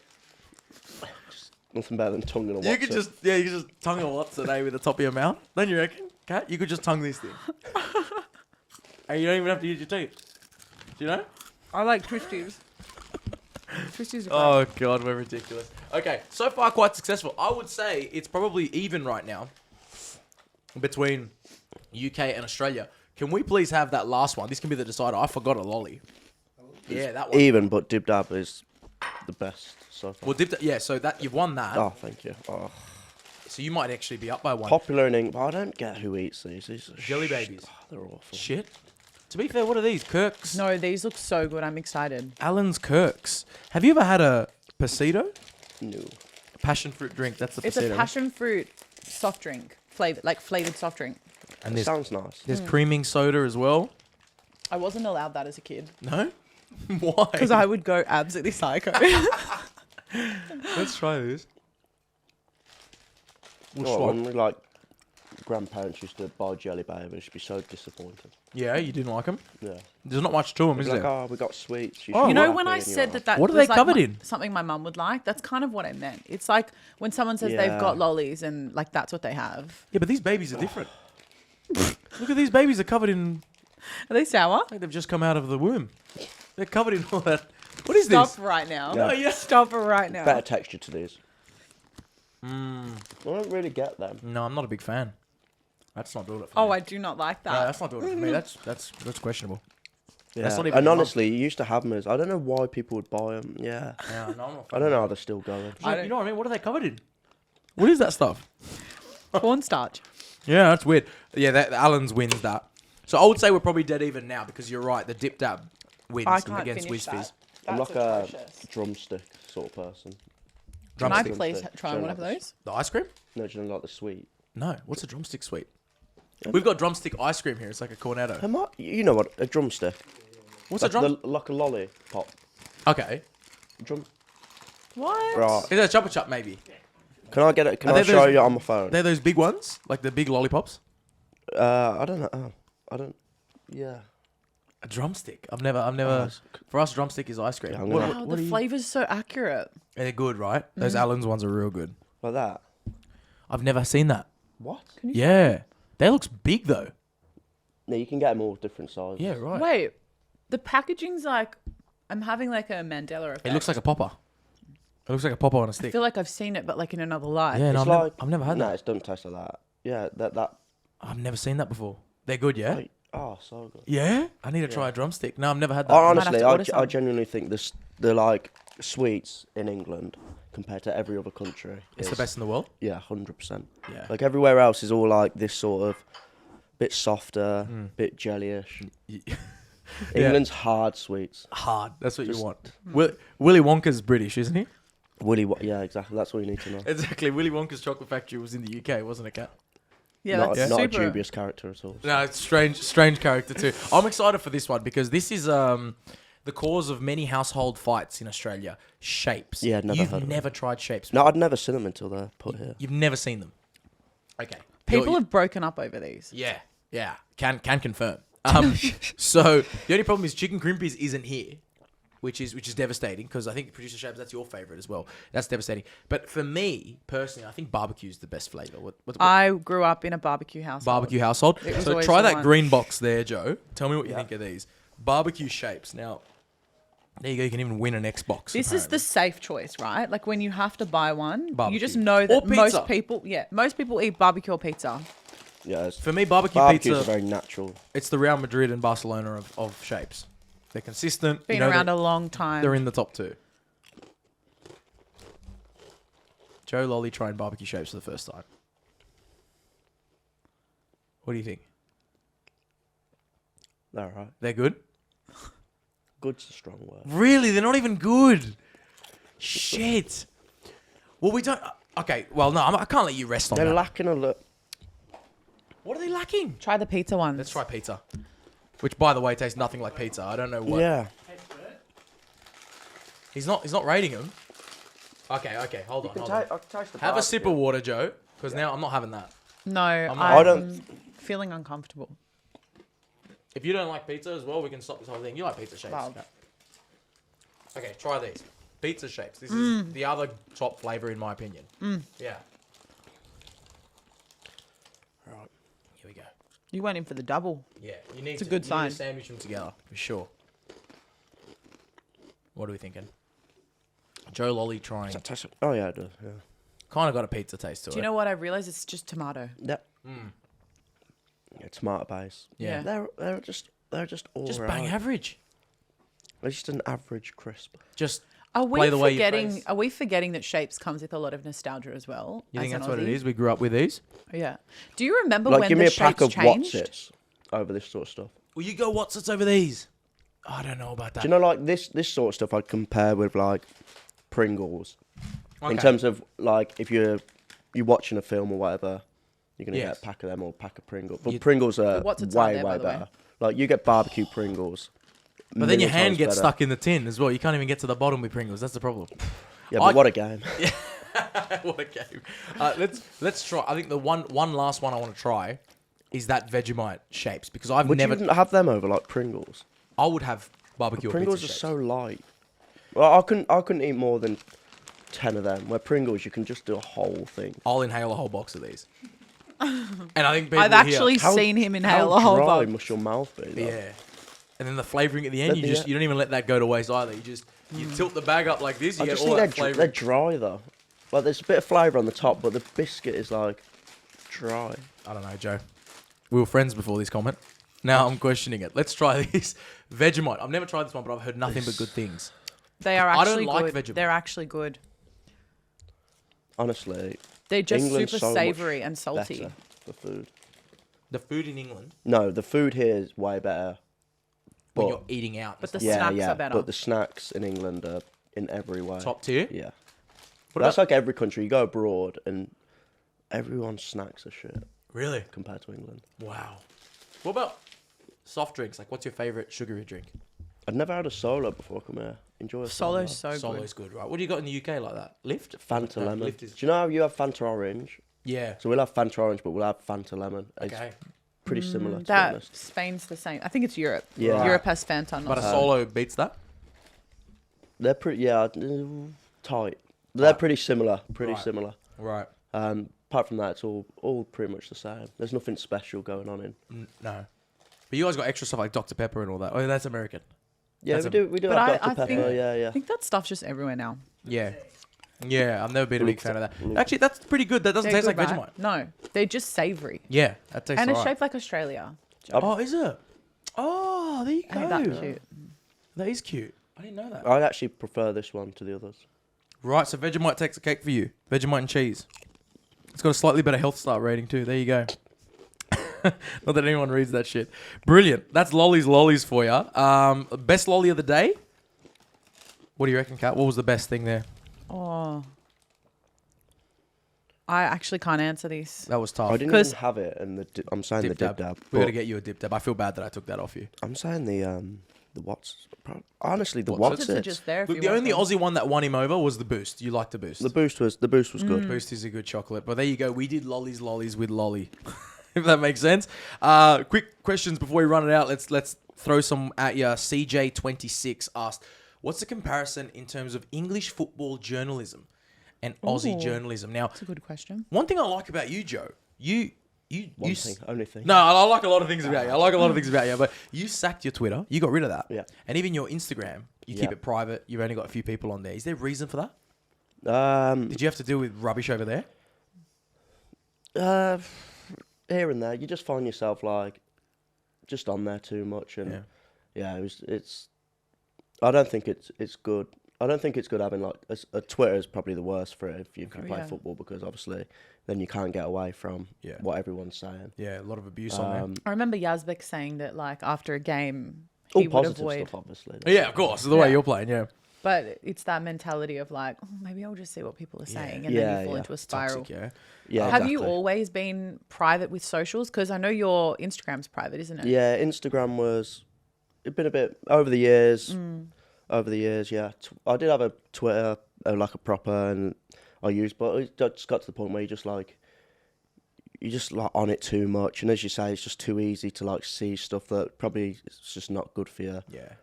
Nothing better than tongue in a You could Wotsits. just you could just tongue a Wotsits with the top of your mouth. Don't you reckon, Kat? You could just tongue this thing, and you don't even have to use your teeth. Do you know? I like Twisties. Twisties are great. Oh god, we're ridiculous. Okay, so far quite successful. I would say it's probably even right now between UK and Australia. Can we please have that last one? This can be the decider. I forgot a lolly. Yeah, that one. Even, but Dib Dab is the best so far. Well, yeah. So that you've won that. Oh, thank you. Oh. So you might actually be up by one. Popular in England, but I don't get who eats these. These are Jelly babies. Oh, they're awful. Shit. To be fair, what are these? Kirk's. No, these look so good. I'm excited. Alan's Kirk's. Have you ever had a Pasito? No. Passion fruit drink. That's the It's Pasito. a passion fruit soft drink, flavored soft drink. And It there's, sounds nice. there's creaming soda as well. I wasn't allowed that as a kid No? Why? because I would go absolutely psycho. Let's try this. We'll Oh, swap. when we, like grandparents used to buy jelly babies, she'd be so disappointed. Yeah, you didn't like them? Yeah. There's not much to them, She'd is be like, there? oh, we got sweets. Oh, You know, should be when I happy," and you're said like, that What are was they covered in? something my mum would like, that's kind of what I meant. It's like when someone says they've Yeah. got lollies and like that's what they have. Yeah, but these babies are different. Look at these babies. They're covered in... Are they sour? Like they've just come out of the womb. They're covered in all that... What is Stop this? right now. Yeah. Oh, yeah. Stop right now. better texture to these. Mm, I don't really get them. no, I'm not a big fan. That's not doing it for Oh, me. I do not like that. No, that's not doing it for me. That's questionable. Yeah. That's not even And your mum. honestly, you used to have them as. I don't know why people would buy them. Yeah. Yeah, no, I'm not. I don't know how they're still going. You know what I mean? What are they covered in? What is that stuff? Cornstarch. Yeah, that's weird. Yeah, Alan's wins that. So I would say we're probably dead even now because you're right. The Dip Dab wins I can't against finish Whiz Fizz. that. I'm That's like a atrocious. drumstick sort of person. Can I Drumstick. please Drumstick. try Don't one of like those? The ice cream? No, do you know like the sweet? No. What's a drumstick sweet? We've got drumstick ice cream here. It's like a cornetto. You know what? A drumstick. What's Like a drum? like a lolly pop. Okay. Drum. What? Right. Is that a Chupa Chup maybe? Can I get it? Can Are I they show those- you on my phone? They're those big ones, like the big lollipops. I don't know. Oh, I don't. Yeah. A drumstick. I've never. For us, drumstick is ice cream. Yeah, I'm What- gonna- Wow, what the are you- flavor's so accurate. They're good, right? Those Allen's ones are real good. Like that. I've never seen that. What? Yeah. That looks big though. No, you can get them all different sizes. Yeah, right. Wait, the packaging's like, I'm having like a Mandela effect. It looks like a popper. It looks like a popper on a I stick. feel like I've seen it, but like in another light. Yeah, no, It's I've never had No, that. it doesn't taste like that. Yeah, that. I've never seen that before. They're good, yeah? Like, oh, so good. Yeah? I need to try a drumstick. No, I've never had that. Oh, Might have honestly, to order I some. genuinely think the like sweets in England compared to every other country. It's the is- best in the world. Yeah, 100%. Yeah. Like everywhere else is all like this sort of bit softer, bit jellyish. England's hard sweets. Hard. That's what you Just- want. Willy Wonka's British, isn't he? Yeah, exactly. That's all you need to know. Exactly. Willy Wonka's chocolate factory was in the UK, wasn't it, Kat? Yeah, not, that's not a super. dubious character at all. No, it's strange character too. I'm excited for this one because this is the cause of many household fights in Australia. Shapes. Yeah, never You've heard of never tried shapes. No, I'd never seen them until they're put here. You've never seen them. Okay. People have broken up over these. Yeah. Can confirm. So the only problem is chicken crimpies isn't here, which is devastating because I think producer Shabs, that's your favorite as well. That's devastating. But for me personally, I think barbecue is the best flavor. What I grew up in a barbecue house. barbecue household? It was So always try the that one. green box there, Joe. Tell me what you think of these barbecue shapes. Now, there you go. You can even win an Xbox. This is apparently. the safe choice, right? Like when you have to buy one, Barbecue. you just know Or that pizza. most people eat barbecue or pizza. Yeah, it's, For me, barbecue barbecue's pizza. a very natural. It's the Real Madrid and Barcelona of shapes. They're consistent. Been you know, around they're, a long time. they're in the top two. Joe Lolley trying barbecue shapes for the first time. What do you think? They're all right. They're good? Good's a strong word. Really? They're not even good. Shit. Well, we don't... Okay, well, no, I can't let you rest on They're that. lacking a look. What are they lacking? Try the pizza ones. Let's try pizza. Which, by the way, tastes nothing like pizza. I don't know what... Yeah. He's not rating them. Okay, hold on. I can taste the Have a barbecue. sip of water, Joe, because now I'm not having that. No, I don't- feeling uncomfortable. If you don't like pizza as well, we can stop this whole thing. You like pizza shapes. Wow. Okay, try these. Pizza shapes. This is the other top flavour in my opinion. Yeah. Right. Here we go. You went in for the double. Yeah. You need It's a to, good you sign. need to sandwich them together, for sure. What are we thinking? Joe Lolley trying. Oh, yeah, it does. Yeah. Kind of got a pizza taste to it. Do you know what I realized? It's just tomato. Yeah. Yeah, tomato base. Yeah. They're just all Just right. bang average. They're just an average crisp. Just Are we play the way you forgetting? phrase. Are we forgetting that shapes comes with a lot of nostalgia as well? You think as an that's what it Aussie? is? We grew up with these? Yeah. Do you remember Like, when give the me a shapes pack of changed? Wotsits over this sort of stuff. Will you go Wotsits over these? I don't know about that. Do you know, like, this sort of stuff I'd compare with, like, Pringles. Okay. In terms of, like, if you're watching a film or whatever, you're going to Yes. get a pack of them or a pack of Pringles. But You- Pringles are The Wotsits aren't way, there, by way the way. better. Like, you get barbecue Pringles. But then your million hand times gets better. stuck in the tin as well. You can't even get to the bottom with Pringles. That's the problem. Yeah, but what a game. What a game. Let's try. I think the one last one I want to try is that Vegemite shapes because I've Would never. you have them over, like, Pringles? I would have barbecue or Pringles pizza are shapes. so light. Well, I couldn't eat more than 10 of them. Where Pringles, you can just do a whole thing. I'll inhale a whole box of these. And I think people I've actually here, seen him inhale how a whole dry box. must your mouth be? Like? yeah. And then the flavoring at the end, But you the- don't even let that go to waste either. You tilt the bag up like this. You I get just all think that they're flavour. dry, though. Like, there's a bit of flavour on the top, but the biscuit is, like, dry. I don't know, Joe. We were friends before this comment. Now I'm questioning it. Let's try these Vegemite. I've never tried this one, but I've heard nothing but good things. They are I don't actually like good. Vegemite. They're actually good. Honestly, They're just England's super so much savoury and salty. better for food. The food in England, No, the food here is way better. when But you're eating out, But it's the like snacks yeah, are better. but the snacks in England are in every way. top tier. Yeah. What That's about, like every country. You go abroad and everyone's snacks are shit really? compared to England. Wow. What about soft drinks? Like, what's your favourite sugary drink? I'd never had a solo before I come here. Enjoy a Solo's solo. so good. Solo's good, right? What do you got in the UK like that? Lift? Fanta No, lemon. Lift is... Do you know how you have Fanta orange? Yeah. So we'll have Fanta orange, but we'll have Fanta lemon. It's Okay. pretty similar, to be That honest. Spain's the same. I think it's Europe. Yeah. Europe has Fanta. Not But a Solo. solo beats that? They're pretty, tight. They're Right. pretty similar. Pretty Right. similar. Right. Apart from that, it's all pretty much the same. There's nothing special going on in. No. But you guys got extra stuff like Dr. Pepper and all that. Oh, that's American. Yeah, That's we do But have I Dr. Pepper. think- Yeah. I think that stuff's just everywhere now. Yeah. Yeah, I've never been a big Look, fan of that. look. Actually, that's pretty good. That doesn't They're taste good, like right? Vegemite. No, they're just savoury. Yeah, that tastes And it's alright. shaped like Australia. Oh, is it? Oh, there you go. Ain't that cute? That is cute. I didn't know that. I actually prefer this one to the others. Right, so Vegemite takes the cake for you. Vegemite and cheese. It's got a slightly better health star rating too. There you go. Not that anyone reads that shit. Brilliant. That's Lollies for you. Best lolly of the day? What do you reckon, Kat? What was the best thing there? Oh. I actually can't answer this. That was tough. I didn't 'Cause- even have it, and I'm saying Dip the dip dab. dab. We got to but get you a dip dab. I feel bad that I took that off you. I'm saying the Wotsits. Honestly, the Wotsits? Wotsits are Wotsits. just there. If Look, you the want only them. Aussie one that won him over was the Boost. You liked the Boost. The boost was good. Boost is a good chocolate. But there you go. We did Lollies with Lolley. If that makes sense. Quick questions before we run it out. Let's throw some at you. CJ26 asked, what's the comparison in terms of English football journalism and Aussie Ooh. journalism? Now, That's a good question. one thing I like about you, Joe, Only thing. No, I like a lot of things about you. But you sacked your Twitter. You got rid of that. Yeah. And even your Instagram, you keep Yeah. it private. You've only got a few people on there. Is there a reason for that? Did Did you have to deal with rubbish over there? Here and there, you just find yourself like just on there too much, and Yeah. it's. I don't think it's good. I don't think it's good having like a Twitter is probably the worst for it if you play Yeah. football, because obviously then you can't get away from what everyone's saying. Yeah, a lot of abuse on there. I remember Yazbek saying that like after a game All he would positive avoid. stuff, obviously. Yeah, of course. The way you're playing, yeah. But it's that mentality of like, oh, maybe I'll just see what people are saying, and then Yeah, you fall yeah. into a spiral. Toxic, Yeah, Have you exactly. always been private with socials? Because I know your Instagram's private, isn't it? Yeah, Instagram was. It's been a bit over the years. Over the years, yeah. I did have a Twitter, like a proper, and I used, but it just got to the point where you just like on it too much, and as you say, it's just too easy to like see stuff that probably is just not good for you. Yeah.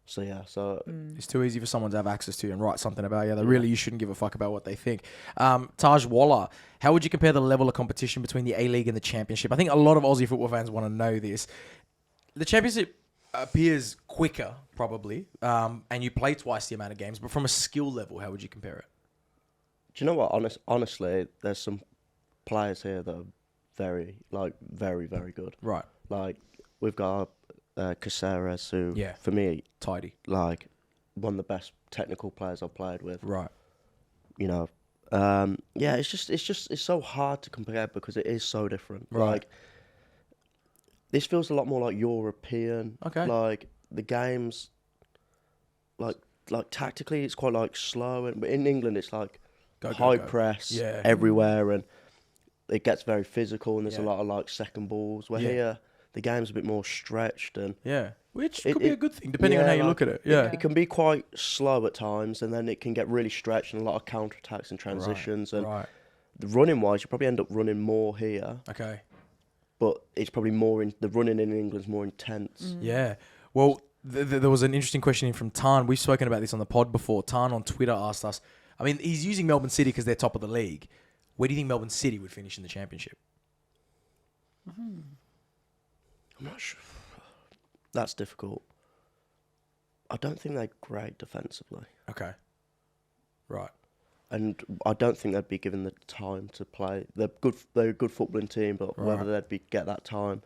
So It's too easy for someone to have access to and write something about you. Really, you shouldn't give a fuck about what they think. Taj Waller, how would you compare the level of competition between the A-League and the Championship? I think a lot of Aussie football fans want to know this. The Championship appears quicker, probably, and you play twice the amount of games, but from a skill level, how would you compare it? do you know what? Honestly, there's some players here that are very, very good. Right. Like we've got Caceres, who for me, Tidy. like one of the best technical players I've played with. Right. You know, it's so hard to compare because it is so different. Right. Like this feels a lot more like European. Okay. Like the games, like tactically, it's quite like slow, but in England, it's like high press everywhere, and it gets very physical, and there's a lot of like second balls. Where here, the game's a bit more stretched, and which could be a good thing depending on how you look at it. Yeah. it can be quite slow at times, and then it can get really stretched, and a lot of counter attacks and transitions, and the running wise, you probably end up running more here. Okay. But it's probably more the running in England's more intense. Yeah. Well, there was an interesting question in from Tan. We've spoken about this on the pod before. Tan on Twitter asked us, I mean, he's using Melbourne City because they're top of the league. Where do you think Melbourne City would finish in the Championship? I'm not sure. That's difficult. I don't think they're great defensively. Okay. Right. And I don't think they'd be given the time to play. They're good. They're a good footballing team, but whether they'd get that time.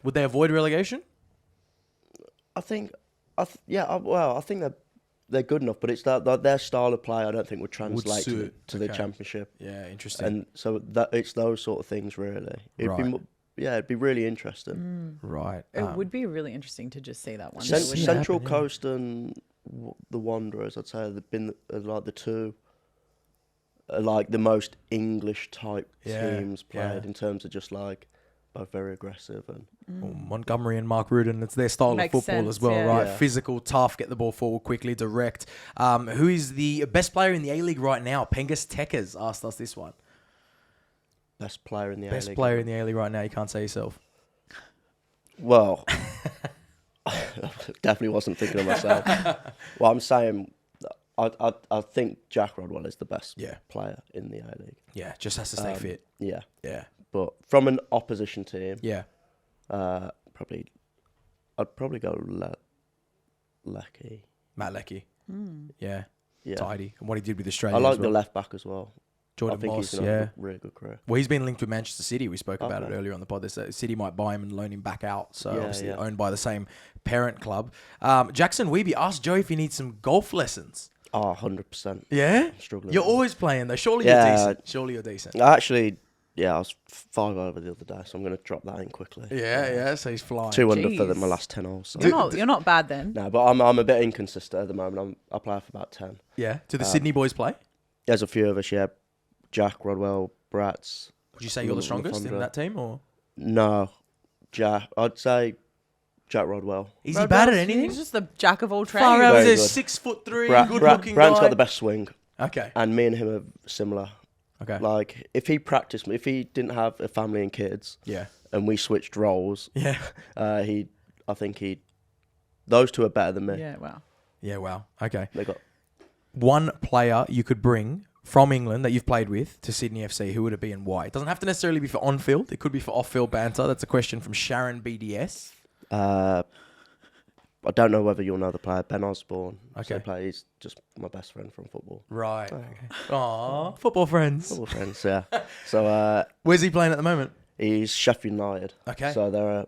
Would they avoid relegation? I think they're good enough, but it's that their style of play I don't think would translate to the Championship. Yeah, interesting. And so it's those sort of things really. It'd be really interesting. Right. It would be really interesting to just see that one. Central Coast and the Wanderers, I'd say, have been like the two, like the most English type teams played in terms of just like both very aggressive and Montgomery and Mark Rudin, it's their style of football as well, right? Yeah. Physical, tough, get the ball forward quickly, direct. Who is the best player in the A-League right now? OLANTEKKERS asked us this one. best player in the A-League. Best player in the A-League right now, you can't say yourself. Well, definitely wasn't thinking of myself. Well, I'm saying I think Jack Rodwell is the best player in the A-League. Yeah, just has to stay fit. Yeah. Yeah. But from an opposition team, Yeah. I'd probably go Lecky. Matt Leckie. Yeah. Yeah. Tidy. And what he did with Australia I like as well. the left back as well. Jordan I think Moss, he's going to have a really good career. Well, he's been linked with Manchester City. We spoke about it earlier on the pod. City might buy him and loan him back out. So obviously owned by the same parent club. Jackson Weeby asked Joe if he needs some golf lessons. Oh, 100%. Yeah? I'm struggling. You're always playing though. Surely you're decent. Surely you're decent. Actually, I was 5 over the other day, so I'm going to drop that in quickly. Yeah. So he's flying. 2 under for my last 10 holes. So. You're not bad then. No, but I'm a bit inconsistent at the moment. I play for about 10. Yeah. Do the Sydney boys play? There's a few of us, yeah. Jack, Rodwell, Bratz. Would you say you're the strongest in that team, or? No, Jack. I'd say Jack Rodwell. Is he bad at anything? He's just the jack of all trades. Far out. Very He's good. 6'3", good-looking guy. Brant's got the best swing. Okay. And me and him are similar. Okay. Like, if he practiced, if he didn't have a family and kids, and we switched roles, those two are better than me. Yeah, wow. Yeah, wow. Okay. They got one player you could bring from England that you've played with to Sydney FC, who would it be and why? It doesn't have to necessarily be for on-field. It could be for off-field banter. That's a question from Sharon BDS. I don't know whether you'll know the player, Ben Osborne. Okay. He's just my best friend from football. Right. Okay. Aww, football friends. Football friends, yeah. So where's he playing at the moment? he's Sheffield United. Okay. So they're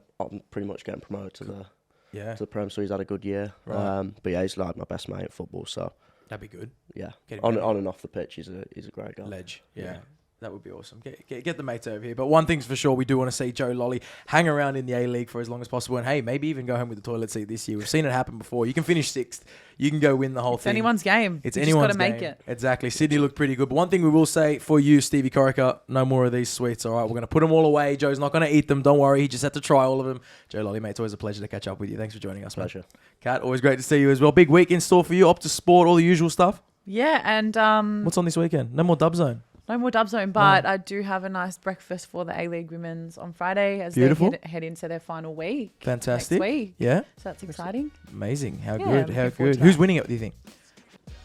pretty much getting promoted to to the Prem, so he's had a good year. Right. But yeah, he's like my best mate at football, so That'd be good. yeah, Get him on going. and off the pitch, he's a great guy. Ledge. Yeah. Yeah. That would be awesome. Get the mates over here. But one thing's for sure, we do want to see Joe Lolley hang around in the A-League for as long as possible. And hey, maybe even go home with the toilet seat this year. We've seen it happen before. You can finish 6th. You can go win the whole It's thing. anyone's game. It's You anyone's just got to game. make it. Exactly. Sydney looked pretty good. But one thing we will say for you, Stevie Corica, no more of these sweets. All right, we're going to put them all away. Joe's not going to eat them. Don't worry. He just had to try all of them. Joe Lolley, mate, it's always a pleasure to catch up with you. Thanks for joining us, man. Pleasure. Kat, always great to see you as well. Big week in store for you. Optus Sport, all the usual stuff. Yeah, and What's on this weekend? No more Dub Zone. no more Dub Zone, but I do have a nice breakfast for the A-League women's on Friday as Beautiful. they head into their final week. Fantastic. Next week. Yeah. So that's exciting. Amazing. How Yeah, good. looking How forward good. to Who's that. winning it, do you think?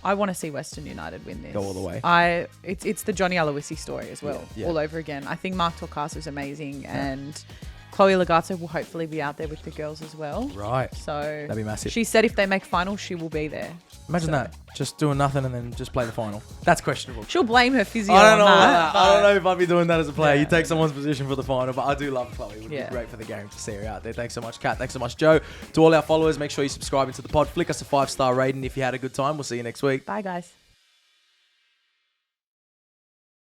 I want to see Western United win this. Go all the way. It's the Johnny Aloisi story as well, Yeah. all over again. I think Mark Torcaso is amazing, and Chloe Legato will hopefully be out there with the girls as well. Right. So That'd be massive. she said if they make finals, she will be there. Imagine So- that. Just doing nothing and then just play the final. That's questionable. She'll blame her physio I don't on know. that. I don't but- know if I'd be doing that as a player. Yeah. You take someone's position for the final, but I do love Chloe. It would Yeah. be great for the game to see her out there. Thanks so much, Kat. Thanks so much, Joe. To all our followers, make sure you subscribe into the pod. Flick us a 5-star rating if you had a good time. We'll see you next week. Bye, guys.